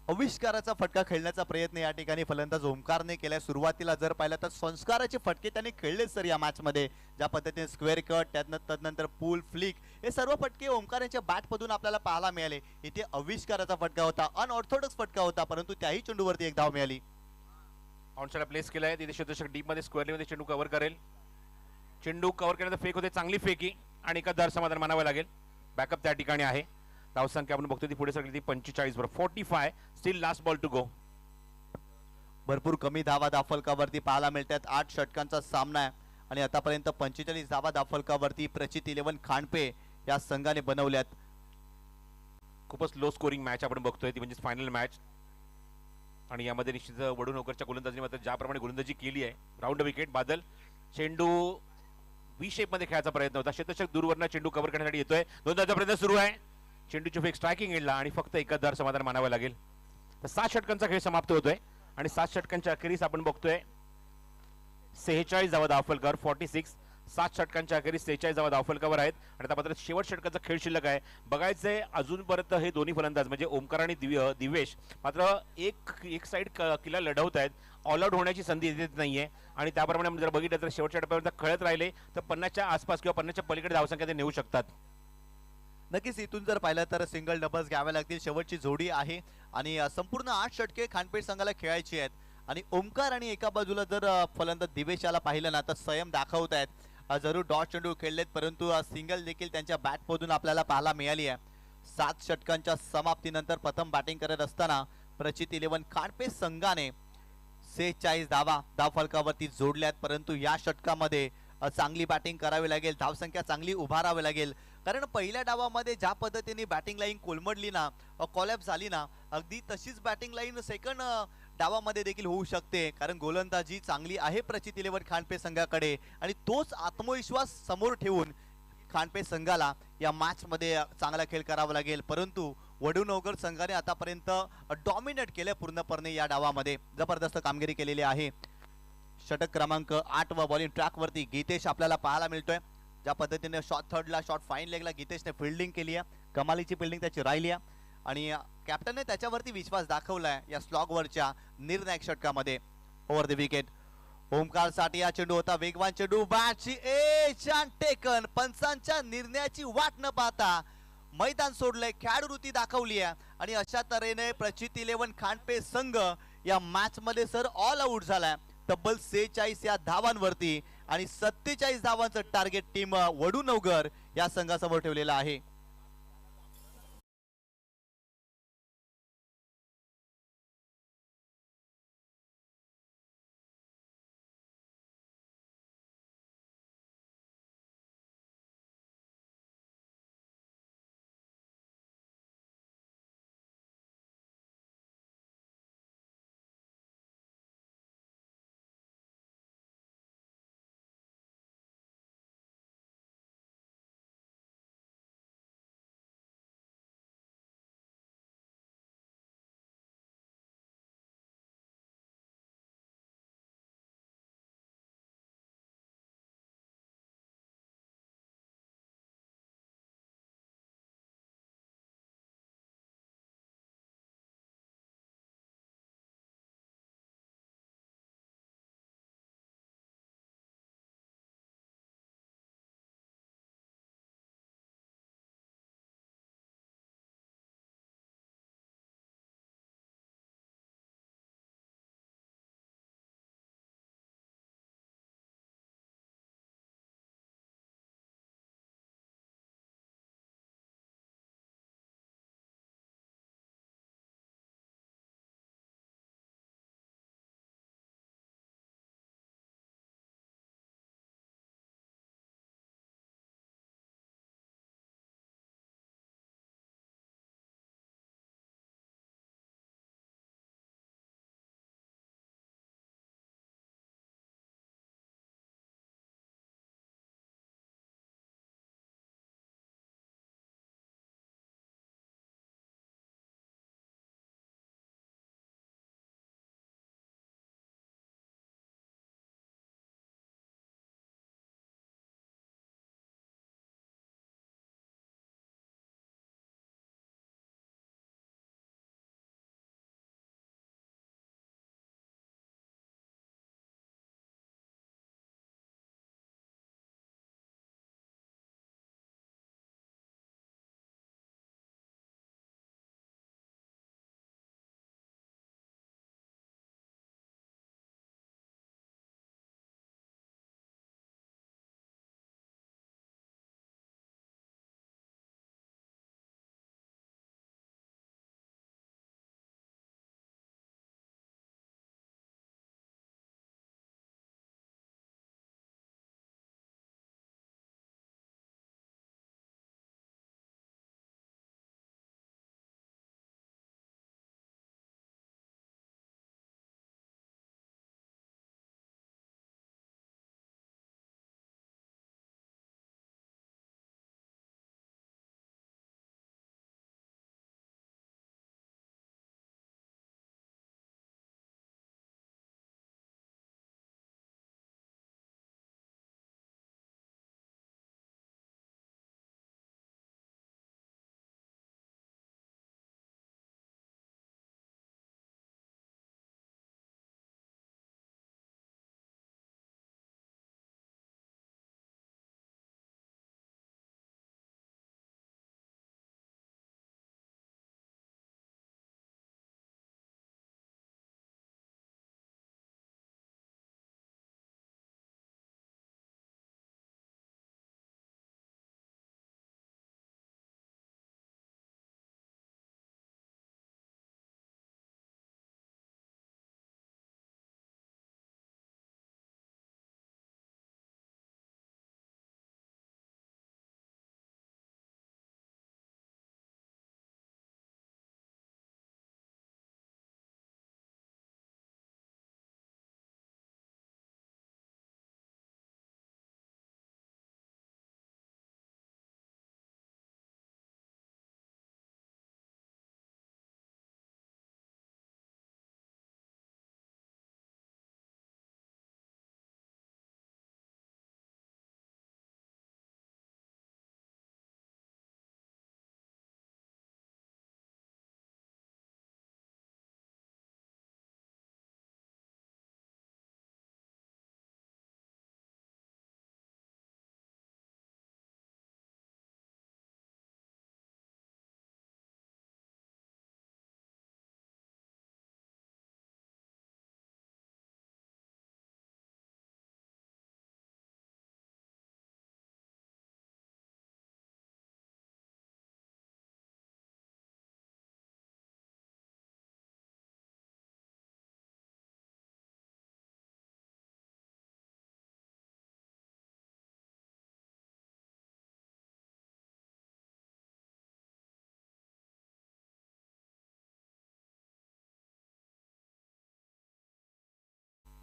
आविष्काराचा फटका खेळण्याचा प्रयत्न या ठिकाणी फलंदाज ओमकारने केला. सुरुवातीला जर पाहिलं तर संस्काराचे फटके त्याने खेळले सर या मॅच मध्ये. ज्या पद्धतीने स्क्वेअर कट, तदनंतर पूल फ्लिक, हे सर्व फटके ओमकार यांच्या बॅट मधून आपल्याला पाहायला मिळाले. इथे आविष्काराचा फटका होता, अनऑर्थोडॉक्स फटका होता परंतु त्याही चेंडूवरती एक धाव मिळाली. ऑनसाइड प्लेस केलाय. तिथे शतशक डीप मध्ये स्क्वेअर मध्ये चेंडू कव्हर करेल. चेंडू कव्हर केल्यानंतर फेक होते, चांगली फेकी आणि एका दर समाधान मानावं लागेल. बॅकअप त्या ठिकाणी आहे. धावसंख्या आपण बघतोय ती पुढे सरकली ती 45 वर. 45. Still last ball to go. भरपूर कमी धावा दाफलकावरती पाहायला मिळतात. 8 षटकांचा सामना आहे आणि आतापर्यंत 45 धावा दाफलकावरती प्रचित 11 खांडपे या संघाने बनवल्यात. खूपच लो स्कोरिंग मॅच आपण बघतोय ती, म्हणजे फायनल मॅच. आणि यामध्ये निश्चित वडूनवरच्या गोलंदाजीने मात्र ज्याप्रमाणे गोलंदाजी केली आहे, राऊंड विकेट बादल. चेंडू व्ही शेप मध्ये खेळायचा प्रयत्न होता, शतशक दूरवरनं चेंडू कव्हर करण्यासाठी येतोय, दोनदाचा प्रयत्न सुरू आहे, चेंडूची फेक स्ट्रायकिंग एंडला आणि फक्त एकच धार समाधान मानावं लागेल. तर 7 षटकांचा खेळ समाप्त होतोय आणि 7 षटकांच्या अखेरीस आपण बघतोय 46 धावा धावफलकावर 46. 7 षटकांच्या अखेरीस 46 धावा धावफलकावर आहेत आणि आता मात्र शेवट षटकाचा खेळ शिल्लक आहे. बघायचंय अजूनपर्यंत हे दोन्ही फलंदाज म्हणजे ओमकार आणि दिवेश मात्र एक साईड किल्ला लढवत आहेत, ऑल आउट होण्याची संधी देत नाहीये आणि त्याप्रमाणे आपण जर बघितलं तर शेवटच्या टप्प्यापर्यंत खेळत राहिले तर 50च्या आसपास किंवा 50च्या पलीकडे धावसंख्या ते नेऊ शकतात. नक्कीच इथून जर पाहिलं तर सिंगल डबल्स घ्याव्या लागतील. शेवटची जोडी आहे आणि संपूर्ण 8 षटके खानपेठ संघाला खेळायची आहेत आणि ओमकार आणि एका बाजूला जर फलंदाज दिवेश याला पाहिलं ना तर संयम दाखवत आहेत. जरूर डॉट चेंडू खेळलेत परंतु सिंगल देखील त्यांच्या बॅटमधून आपल्याला पाहायला मिळाली आहे. 7 षटकांच्या समाप्तीनंतर प्रथम बॅटिंग करत असताना प्रचित 11 खानपेठ संघाने 46 धाव फलकावरती जोडल्यात परंतु या षटकामध्ये चांगली बॅटिंग करावी लागेल, धावसंख्या चांगली उभारावी लागेल. कारण पहिल्या डावामध्ये ज्या पद्धतीने बॅटिंग लाईन कोलमडली ना, कॉलॅप्स झाली ना, अगदी तशीच बॅटिंग लाईन सेकंड डावामध्ये देखील होऊ शकते. कारण गोलंदाजी चांगली आहे प्रचित 11 खानपेठ संघाकडे आणि तोच आत्मविश्वास समोर ठेवून खानपेठ संघाला या मॅच मध्ये चांगला खेळ करावा लागेल. परंतु वडूनवगर संघाने आतापर्यंत डॉमिनेट केले पूर्णपणे या डावामध्ये, जबरदस्त कामगिरी केलेली आहे. षटक क्रमांक 8 व बॉलिंग ट्रॅक वरती गीतेश आपल्याला पाहायला मिळतोय. ज्या पद्धतीने शॉर्ट थर्डला शॉर्ट फाईन लेगला गीतेशने फिल्डिंग केली आहे, कमालीची फिल्डिंग त्याची राहिली आहे आणि कॅप्टनने त्याच्यावरती विश्वास दाखवलाय या स्लॉगवरच्या निर्णायक षटकामध्ये. ओव्हर द विकेट ओमकार साठी हा चेंडू होता, वेगवान चेंडू, बॅटची एज अँड टेकन. पंचांच्या निर्णयाची वाट न पाहता मैदान सोडलंय, खेळाडूवृत्ती दाखवली आहे आणि अशा तऱ्हेने प्रचित 11 खानपेठ संघ या मॅच मध्ये सर ऑल आउट झालाय तब्बल 46 या धावांवरती आणि 47 धावांचं टार्गेट टीम वडूनवगर या संघासमोर ठेवलेलं आहे.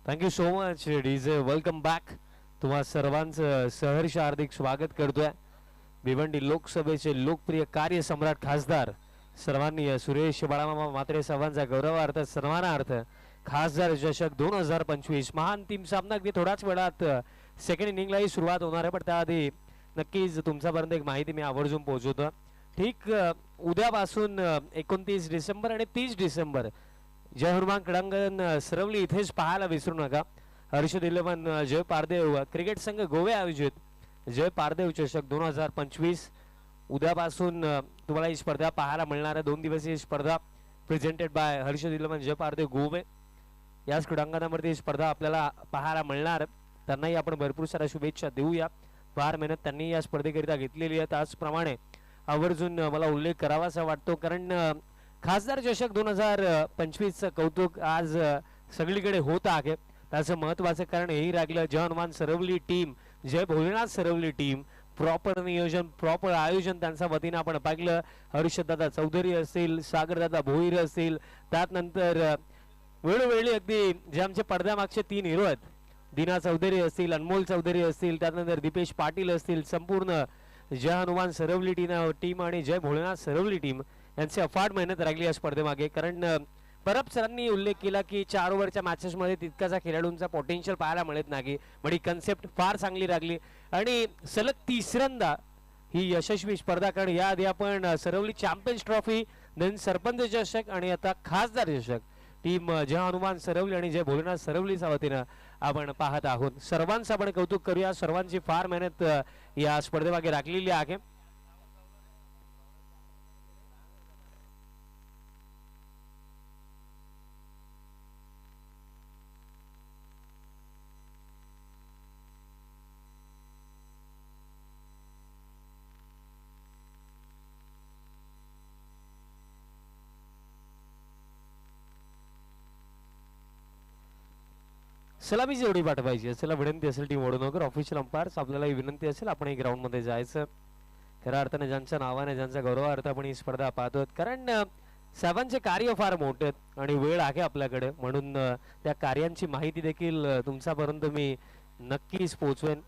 Thank you so much DJ. Welcome back. तुम्हा सर्वांचं सहर्ष हार्दिक स्वागत करतोय. भिवंडी लोकसभेचे लोकप्रिय कार्यसम्राट खासदार सर्वांनी सुरेश बाळामामा म्हात्रे साहेबांचा गौरवार्थ सन्मानार्थ खासदार चषक 2025 महान टीम सामना अगदी थोड्याच वेळात सेकंड इनिंगलाही सुरुवात होणार आहे. पण त्याआधी नक्कीच तुमच्यापर्यंत एक माहिती मी आवर्जून पोहोचवतो. ठीक उद्यापासून 29 डिसेंबर आणि 30 डिसेंबर जय हनुमान क्रीडांगण सरवली इथेच पाहायला विसरू नका. हर्षद 11 जय पारदेव क्रिकेट संघ गोवे आयोजित जय पारदेव चषक 2025 उद्यापासून तुम्हाला ही स्पर्धा पाहायला मिळणार आहे. 2 दिवसीय स्पर्धा प्रेझेंटेड बाय हर्षद 11 जय पारदेव गोवे. याच क्रीडांगणावरती ही स्पर्धा आपल्याला पाहायला मिळणार. त्यांनाही आपण भरपूर साऱ्या शुभेच्छा देऊया. फार मेहनत त्यांनी या स्पर्धेकरिता घेतलेली आहे. त्याचप्रमाणे आवर्जून मला उल्लेख करावासा वाटतो कारण खासदार चषक 2025चं कौतुक आज सगळीकडे होत आहे. त्याचं महत्वाचं कारण हेही राहिलं जय हनुमान सरवली टीम जय भोलेनाथ सरवली टीम प्रॉपर नियोजन प्रॉपर आयोजन त्यांच्या वतीनं आपण पाहिलं. हर्षदादा चौधरी असतील सागरदादा भोईर असतील त्यानंतर वेळोवेळी अगदी जे आमचे पडद्यामागचे 3 हिरो आहेत दीना चौधरी असतील अनमोल चौधरी असतील त्यानंतर दीपेश पाटील असतील संपूर्ण जय हनुमान सरवली टीम आणि जय भोलेनाथ सरवली टीम यांची अफाट मेहनत राहिली या स्पर्धेमागे. कारण परब सरांनी उल्लेख केला की 4 ओव्हरच्या मॅचेसमध्ये तितकाचा खेळाडूंचा पोटेन्शियल पाहायला मिळत नाही. पण ही कन्सेप्ट फार चांगली लागली आणि सलग तिसऱ्यांदा ही यशस्वी स्पर्धा. कारण याआधी आपण Saravali champions trophy then sarpanch चषक आणि आता खासदार चषक टीम जय हनुमान सरवली आणि जय भोलेनाथ सरवलीच्या वतीनं आपण पाहत आहोत. सर्वांचं आपण कौतुक करूया. सर्वांची फार मेहनत या स्पर्धेमागे राखलेली आहे. सलामी जेवढी पाठवायची असेल विनंती असेल टीम वडूनगर ऑफिशियल अंपायर्स आपल्याला ही विनंती असेल आपण ग्राउंड मध्ये जायचं. खऱ्या अर्थाने ज्यांच्या नावाने ज्यांच्या गौरवार्थ आपण ही स्पर्धा पाहतो कारण साहेबांचे कार्य फार मोठे आणि वेळ आहे आपल्याकडे म्हणून त्या कार्यांची माहिती देखील तुमच्यापर्यंत मी नक्कीच पोहोचवेन.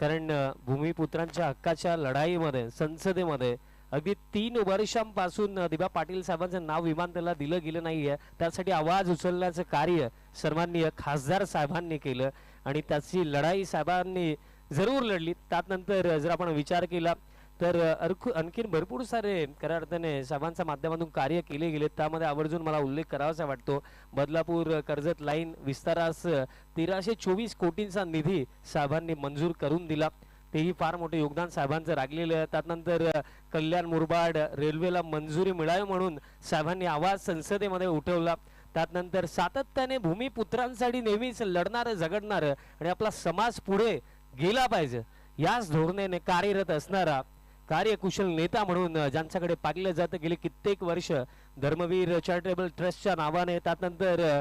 कारण भूमिपुत्रांच्या हक्काच्या लढाईमध्ये संसदेमध्ये अगदी 3 वर्षांपासून दिबा पाटील साहेबांचं नाव विमानतळाला दिलं गेलं नाहीये. त्यासाठी आवाज उचलण्याचं कार्य सन्माननीय खासदार साहेबांनी केलं आणि त्याची लढाई साहेबांनी जरूर लढली. त्यानंतर जर आपण विचार केला तर आणखीन भरपूर सारे खऱ्या अर्थाने साहेबांच्या माध्यमातून कार्य केले गेले. त्यामध्ये आवर्जून मला उल्लेख करावासा वाटतो. बदलापूर कर्जत लाईन विस्तारास 1324 कोटींचा निधी साहेबांनी मंजूर करून दिला. तेही फार मोठे योगदान साहेबांचं राखलेलं आहे. त्यानंतर कल्याण मुरबाड रेल्वेला मंजुरी मिळावी म्हणून साहेबांनी आवाज संसदेमध्ये उठवला. त्यानंतर सातत्याने भूमिपुत्रांसाठी नेहमीच लढणारं झगडणारं आणि आपला समाज पुढे गेला पाहिजे याच धोरणाने कार्यरत असणारा कार्यकुशल नेता म्हणून ज्यांच्याकडे पाहिलं जातं गेले कित्येक वर्ष धर्मवीर चॅरिटेबल ट्रस्टच्या नावाने. त्यानंतर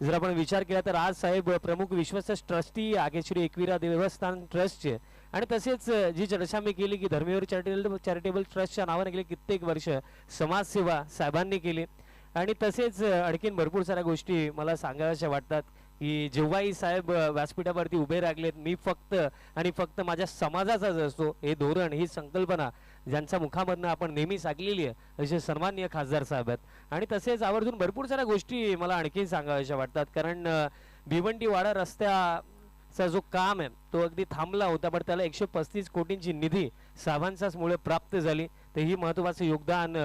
जर आपण विचार केला तर आज साहेब प्रमुख विश्वस्त ट्रस्टी आगेश्री एकविरा देवस्थान ट्रस्टचे आणि तसेच जी चर्चा मी केली की धर्मवीर चॅरिटेबल ट्रस्टच्या नावाने गेले कित्येक वर्ष समाजसेवा साहेबांनी केली. आणि तसेच आणखीन भरपूर साऱ्या गोष्टी मला सांगाव्याशा वाटतात की जेव्हाही साहेब व्यासपीठावरती उभे राहिलेत मी फक्त आणि फक्त माझ्या समाजाचाच असतो हे धोरण ही संकल्पना ज्यांच्या मुखामधनं आपण नेहमी सांगलेली आहे असे सन्माननीय खासदार साहेब आहेत. आणि तसेच आवर्जून भरपूर साऱ्या गोष्टी मला आणखी सांगाव्याशा वाटतात कारण भिवंडी वाडा रस्त्याचा जो काम आहे तो अगदी थांबला होता पण त्याला 135 कोटींची निधी साहेबांच्याच मुळे प्राप्त झाली. तेही महत्वाचं योगदान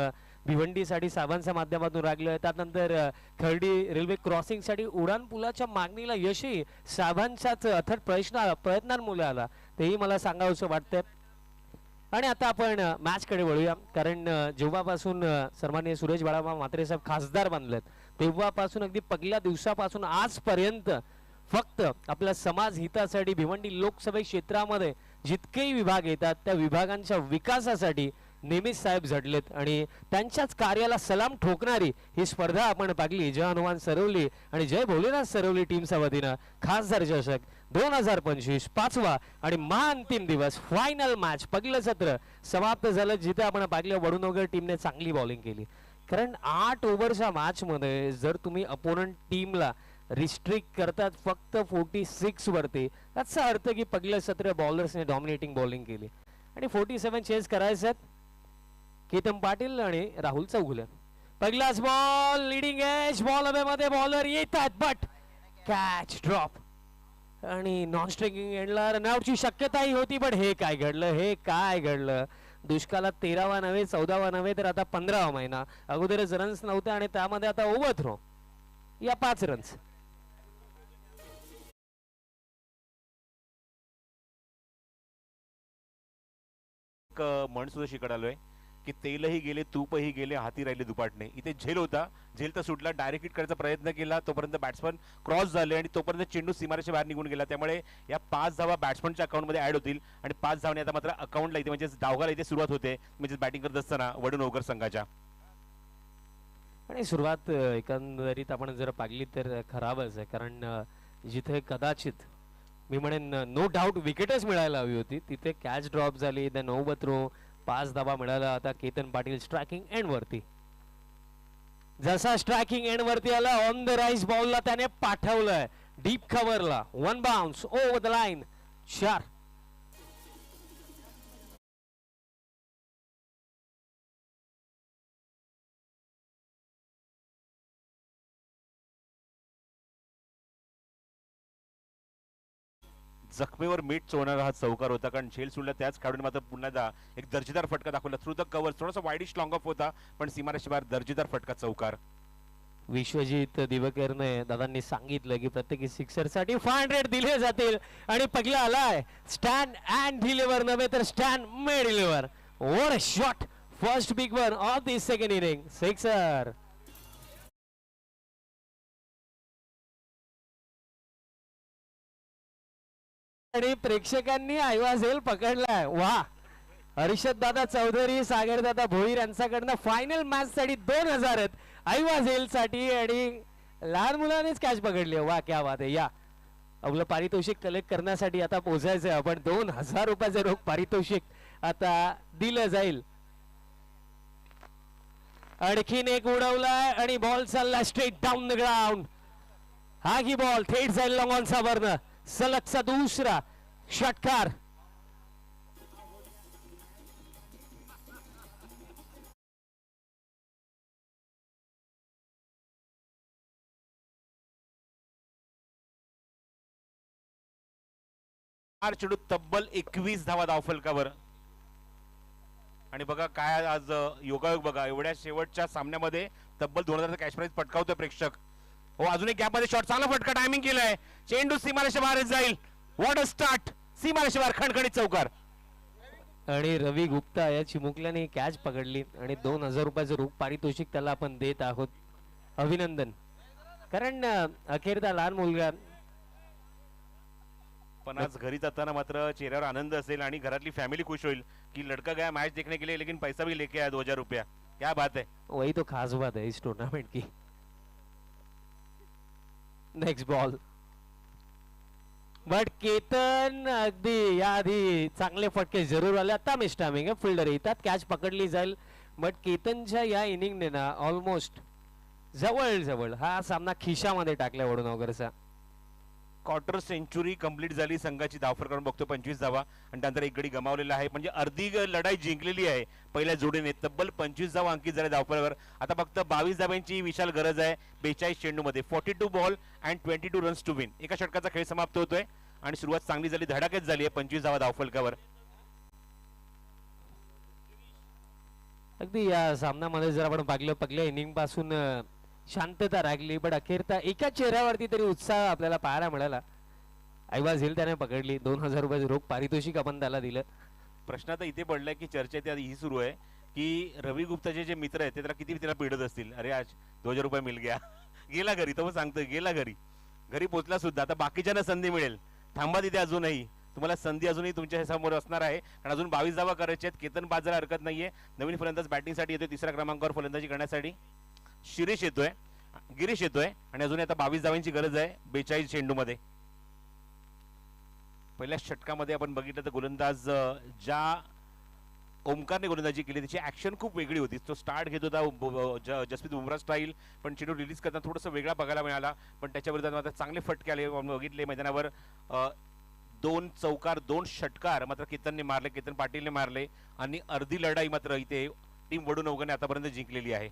भिवंडीसाठी साहेबांच्या माध्यमातून राखलं. त्यानंतर खर्डी रेल्वे क्रॉसिंगसाठी उडान पुलाच्या मागणीला यशही साहेबांच्याच अथक प्रयत्नांमुळे आला तेही मला सांगावंसं वाटतं. आणि आता आपण मॅच कडे वळूया कारण जेव्हापासून सन्माननीय सुरेश बाळामामा म्हात्रे साहेब खासदार बनलेत तेव्हापासून अगदी पहिल्या दिवसापासून आजपर्यंत फक्त आपल्या समाज हितासाठी भिवंडी लोकसभा क्षेत्रामध्ये जितकेही विभाग येतात त्या विभागांच्या विकासासाठी नेहमीच साहेब झडलेत आणि त्यांच्याच कार्याला सलाम ठोकणारी ही स्पर्धा आपण पाहिली जय हनुमान सरवली आणि जय भोलेनाथ सरवली टीमच्या वतीनं खासदार चषक 2025 5वा आणि महाअंतिम दिवस फायनल मॅच पहिलं सत्र समाप्त झालं जिथे आपण पाहिलं वडूनगर टीमने चांगली बॉलिंग केली. कारण 8 ओव्हरच्या मॅच मध्ये जर तुम्ही अपोनंट टीमला रिस्ट्रिक्ट करतात फक्त 46 वरती. त्याचा अर्थ की पहिलं सत्र बॉलर्सने डॉमिनेटिंग बॉलिंग केली आणि 47 चेस करायचे केतन पाटील आणि राहुल चौगुले. पहिलाच बॉल लीडिंग एज बॉल मध्ये बॉलर येतात बट कॅच ड्रॉप आणि नॉन स्ट्रायकिंग एंडला रनआउटची शक्यताही होती. बट हे काय घडलं दुष्काळात 13वा नव्हे 14वा नव्हे तर आता 15वा महिना. अगोदरच रन्स नव्हते आणि त्यामध्ये आता ओव्हर थ्रो या 5 रन्स. म्हण सुद्धा शिकत आलोय की तेलही गेले तूपही गेले हाती राहिले दुपाटणे. इथे झेल होता, झेल तर सुटला. डायरेक्ट हिट करायचा प्रयत्न केला तोपर्यंत बॅट्समन क्रॉस झाले आणि तोपर्यंत चेंडू सीमारेच्या बाहेर निघून गेला. त्यामुळे या 5 धावा बॅट्समनच्या अकाउंटमध्ये ऍड होतील आणि 5 धावणे आता मात्र अकाउंटला इथे म्हणजे डावगाला इथे सुरुवात होते म्हणजे बॅटिंग करत असताना वडूनोगर संघाच्या. आणि सुरुवात एकंदरीत आपण जर पाहिली तर खराबच आहे. कारण जिथे कदाचित मी म्हणेन नो डाऊट विकेटच मिळायला हवी होती तिथे कॅच ड्रॉप झाली. देन ओव्हर थ्रो 5 धावा मिळाला. आता केतन पाटील स्ट्रायकिंग एंड वरती. जसा स्ट्रायकिंग एंड वरती आला ऑन द राईस बॉलला त्याने पाठवलंय डीप कव्हरला. 1 बाउन्स ओव्हर द लाईन 4. जखमेवर मीठ चोळणारा हा चौकार होता कारण झेल सुटला त्याच खेळाडूने मात्र पुन्हा एकदा एक दर्जेदार फटका दाखवला. थ्रू द कव्हर थोडासा वाईडिश लॉंग ऑफ होता पण सीमारेषे बाहेर दर्जेदार फटका चौकार. विश्वजित दिवकरने दादांनी सांगितलं की प्रत्येकी सिक्सर साठी 500 दिले जातील आणि पहिला आलाय स्टँड अँड डिलिव्हर नव्हे तर stand may deliver. What a shot first big one of this second inning sixer. आणि प्रेक्षकांनी आयवाझेल पकडलाय. वा हर्षद दादा चौधरी सागर दादा भोईर यांच्याकडनं फायनल मॅच साठी 2000 आहेत आयवाझेल साठी आणि लहान मुलानेच कॅच पकडली. वा क्या बात आहे. या आपलं पारितोषिक कलेक्ट करण्यासाठी आता पोहोचायचंय आपण. 2000 रुपयाचं रोख पारितोषिक आता दिलं जाईल. आणखीन एक उडवलाय आणि बॉल चालला स्ट्रेट डाऊन द ग्राउंड. हा की बॉल थेट जाईल लॉंग ऑन सावरनं. सलगचा दुसरा षटकार. चेंडू तब्बल 21 धावा धावफलकावर. आणि बघा काय आज योगायोग बघा एवढ्या शेवटच्या सामन्यामध्ये तब्बल 2000 कॅश प्राइज पटकावतोय प्रेक्षक. हो अजून एक गॅप मध्ये शॉट चांगला फटका टायमिंग केलाय. चेंडू सीमारेषा बाहेर जाईल. What a start. सीमारेषा बाहेर खणखणीत चौकार. आणि रवी गुप्ता या चिमुकल्याने कॅच पकडली आणि 2000 रुपयाचं रोख पारितोषिक त्याला आपण देत आहोत. अभिनंदन. कारण अखेरचा लहान मुलगा पण आज घरी जाताना मात्र चेहऱ्यावर आनंद असेल आणि घरातली फॅमिली खुश होईल की लड़का गया मैच देखने के लिए लेकिन पैसा भी लेके आया 2000 रुपया. क्या बात है. वही तो खास बात है इस टूर्नामेंट की. Next ball. बट केतन अगदी याआधी चांगले फटके जरूर आले. आता मिस टायमिंग आहे. फिल्डर येतात कॅच पकडली जाईल. बट केतनच्या या इनिंगने ना ऑलमोस्ट जवळ हा सामना खिशामध्ये टाकला वडूनगरचा. क्वार्टर सेंचुरी कंप्लीट झाली संघाची. धावफरक करून बघतो 25 धावा आणि त्यानंतर एक गडी गमावलेला आहे म्हणजे अर्धी लढाई जिंकलेली आहे पहिल्या जोडीने. तब्बल 25 धावा अंकित झाले धावफलकावर. आता फक्त 22 धावांची विशाल गरज आहे 42 चेंडूमध्ये. 42 ball and 22 runs to win. एका षटकाचा खेळ समाप्त होतोय आणि सुरुवात चांगली झाली धडाक्यात झाली आहे 25 धावा धावफलकावर. अगदी या सामन्यामध्ये जर आपण पाहिलं पहिल्या इनिंग पासून शांतता राखली बट अखेरता एका चेहऱ्यावरती तरी उत्साह आपल्याला पाहायला मिळाला. आयवाज हिल त्याने पकडली. 2000 रुपयाचं रोख पारितोषिक आपण त्याला दिलं. प्रश्न आता इथे पडलाय की चर्चा ती ही सुरू आहे की रवी गुप्ताचे जे मित्र आहेत ते त्याला किती त्याला पीडत असतील. अरे आज 2000 रुपये मिल गया. गेला घरी. तो सांगतोय गेला घरी पोचला सुद्धा. आता बाकीच्यांना संधी मिळेल. थांबा तिथे अजूनही तुम्हाला संधी अजूनही तुमच्या समोर असणार आहे कारण अजून 22 धावा करायचे आहेत. केतन बाद झाला हरकत नाहीये. नवीन फलंदाज बॅटिंगसाठी येतोय. तिसऱ्या क्रमांकावर फलंदाजी करण्यासाठी गिरीश येतोय आणि अजून आता 22 धावांची गरज आहे 42 चेंडू मध्ये. पहिल्या षटकामध्ये आपण बघितलं तर गोलंदाज ज्या ओमकारने गोलंदाजी केली, त्याची ऍक्शन खूप वेगळी होती. तो स्टार्ट घेत होता जसप्रीत बुमराह स्टाईल, पण चेंडू रिलीज करताना थोडंसं वेगळा बघायला मिळाला. पण त्याच्या विरोधात मात्र चांगले फटके आले बघितले मैदानावर. 2 चौकार 2 षटकार मात्र केतनने मारले, केतन पाटीलने मारले आणि अर्धी लढाई मात्र इथे टीम वडूनवगरने आतापर्यंत जिंकलेली आहे.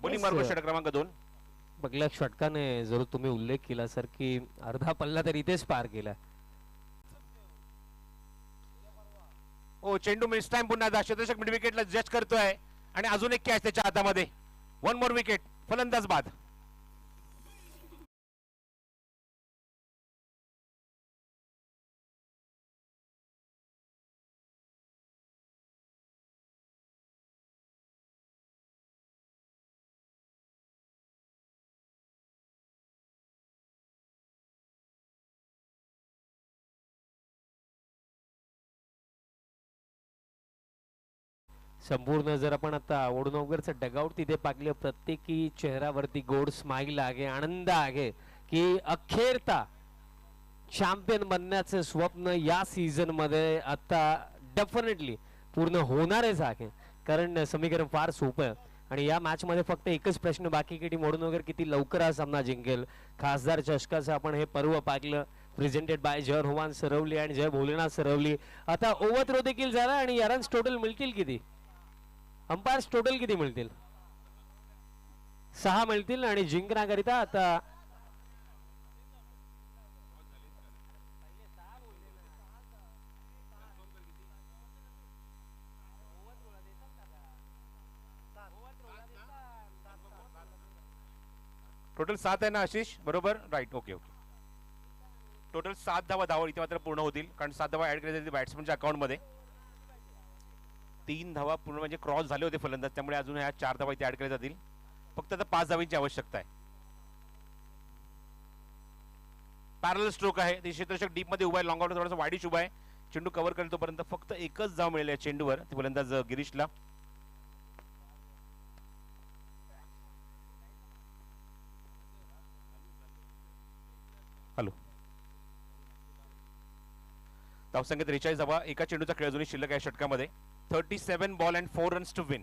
बॉलिंग मार्ग षटक क्रमांक 2. पहिल्या षटकाने जर तुम्ही उल्लेख केला सर की अर्धा पल्ला तर इथेच पार केला. चेंडू मिस टाइम पुन्हा क्षेत्ररक्षक मिड विकेटला जज करतोय आणि अजून एक कॅच त्याच्या हातामध्ये. 1 मोर विकेट, फलंदाज बाद. संपूर्ण जर आपण आता वडूनवगरचं डगआउट तिथे पाहिलं, प्रत्येकी चेहऱ्यावरती गोड स्माइल आहे, आनंद आहे की अखेरता चॅम्पियन बनण्याचं स्वप्न या सीझन मध्ये आता डेफिनेटली पूर्ण होणारच आहे. कारण समीकरण फार सोपं आहे आणि या मॅच मध्ये फक्त एकच प्रश्न बाकी की टीम वडूनवगर किती लवकर हा सामना जिंकेल. खासदार चषकाचं आपण हे पर्व पाहिलं, प्रेझेंटेड बाय जय रोहन सरवली आणि जय भोलेनाथ सरवली. आता ओव्हर थ्रो देखील झाला आणि या रन्स टोटल मिळतील किती, अंपायर्स टोटल किती मिळतील, 6 मिळतील आणि जिंकण्याकरिता आता टोटल 7 आहे ना आशिष, बरोबर, राईट, ओके ओके. टोटल 7 धावा इथे मात्र पूर्ण होतील, कारण 7 धावा ऍड केल्या बॅट्समनच्या अकाउंट मध्ये. 3 धावा पूर्ण म्हणजे क्रॉस झाले होते फलंदाज, त्यामुळे अजून ह्या 4 धावा इथे ऍड केल्या जातील. फक्त आता 5 धावांची आवश्यकता आहे. पॅरल स्ट्रोक आहे, ते क्षेत्ररक्षक डीप मध्ये उभा आहे, लॉंग आउट थोडासा वाईडिश उभा आहे. चेंडू कव्हर करेल तोपर्यंत फक्त एकच धाव मिळेल या चेंडूवर, ती फलंदाज गिरीशला. हॅलो, धावसंख्या 43 धावा, एका चेंडूचा खेळ अजूनही शिल्लक आहे षटकामध्ये. 37 ball and 4 runs to win.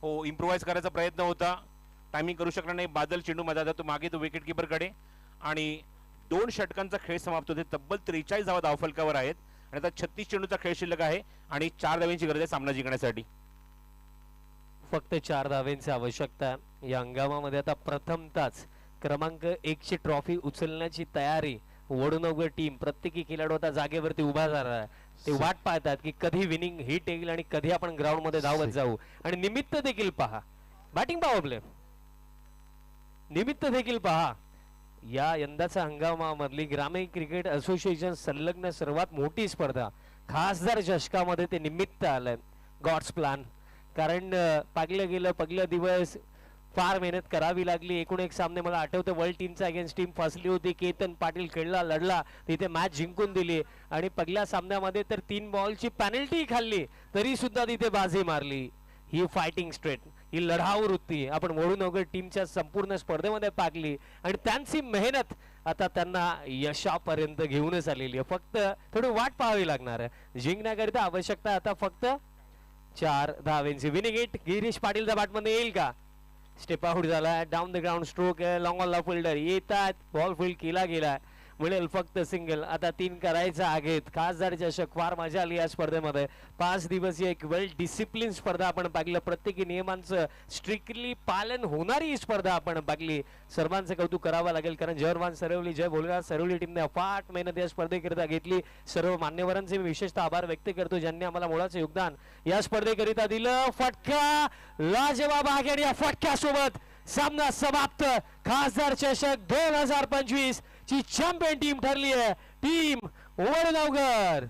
हो, इम्प्रोवाइज करायचा प्रयत्न होता, टायमिंग करू शकला नाही. बादल चेंडू मध्ये जातो मागे, तो विकेट किपर कडे आणि 2 षटकांचा खेळ समाप्त होते. तब्बल 43 धावा धावफलकावर आहेत आणि आता 36 चेंडूचा खेळ शिल्लक आहे आणि 4 धावांची गरज आहे सामना जिंकण्यासाठी. फक्त 4 धावांची आवश्यकता. या हंगामामध्ये आता प्रथमताच क्रमांक 1 ची ट्रॉफी उचलण्याची तयारी वडूनवगर टीम, प्रत्येकी खेळाडू आता जागेवरती उभा झाला आहे. ते वाट पाहतात की कधी विनिंग हिट येईल आणि कधी आपण ग्राउंड मध्ये धावत जाऊ. आणि निमित्त देखील पहा, बॅटिंग पॉवर प्ले निमित्त देखील पहा. या यंदाच्या हंगामामधली ग्रामीण क्रिकेट असोसिएशन संलग्न सर्वात मोठी स्पर्धा खासदार चषकामध्ये ते निमित्त आलंय. God's plan. कारण पागलं गेलं पगलं दिवस, फार मेहनत करावी लागली. एकूण एक सामने मला आठवतं वर्ल्ड टीमचा अगेन्स्ट टीम फसली होती, केतन पाटील खेळला, लढला, तिथे मॅच जिंकून दिली आणि पहिल्या सामन्यामध्ये तर 3 बॉलची पेनल्टी खाल्ली तरी सुद्धा तिथे बाजी मारली. ही फायटिंग स्ट्रेट, ही लढाऊ वृत्ती आपण वडूनवगर टीमच्या संपूर्ण स्पर्धेमध्ये पाकली आणि त्यांची मेहनत आता त्यांना यशापर्यंत घेऊनच आलेली आहे. फक्त थोडी वाट पाहावी लागणार आहे. जिंकण्याकरिता आवश्यकता आता फक्त 4 धावांची. विनिंग हिट गिरीश पाटीलच्या बॅटमध्ये येईल का? स्टेप आउट झाला, डाऊन द ग्राउंड स्ट्रोक आहे, लॉंग ऑन फिल्डर येतात, बॉल फील्ड केला गेला, मिळेल फक्त सिंगल. आता 3 करायचं आहेत. खासदार चषक फार मजा आली या स्पर्धेमध्ये. 5 दिवसीय एक वेल डिसिप्लिन स्पर्धा आपण पाहिलं, प्रत्येकी नियमांचं स्ट्रिक्टली पालन होणारी ही स्पर्धा आपण पाहिली. सर्वांचं कौतुक करावं लागेल, कारण जयरवान सरवली, जय भोलेनाथ सरवली टीमने अफाट मेहनत या स्पर्धेकरिता घेतली. सर्व मान्यवरांचे मी विशेषतः आभार व्यक्त करतो ज्यांनी आम्हाला मोलाचं योगदान या स्पर्धेकरिता दिलं. फटका लाजवाब आहे आणि या फटक्यासोबत सामना समाप्त. खासदार चषक 2025 ची चॅम्पियन टीम ठरली आहे टीम वडूनवगर.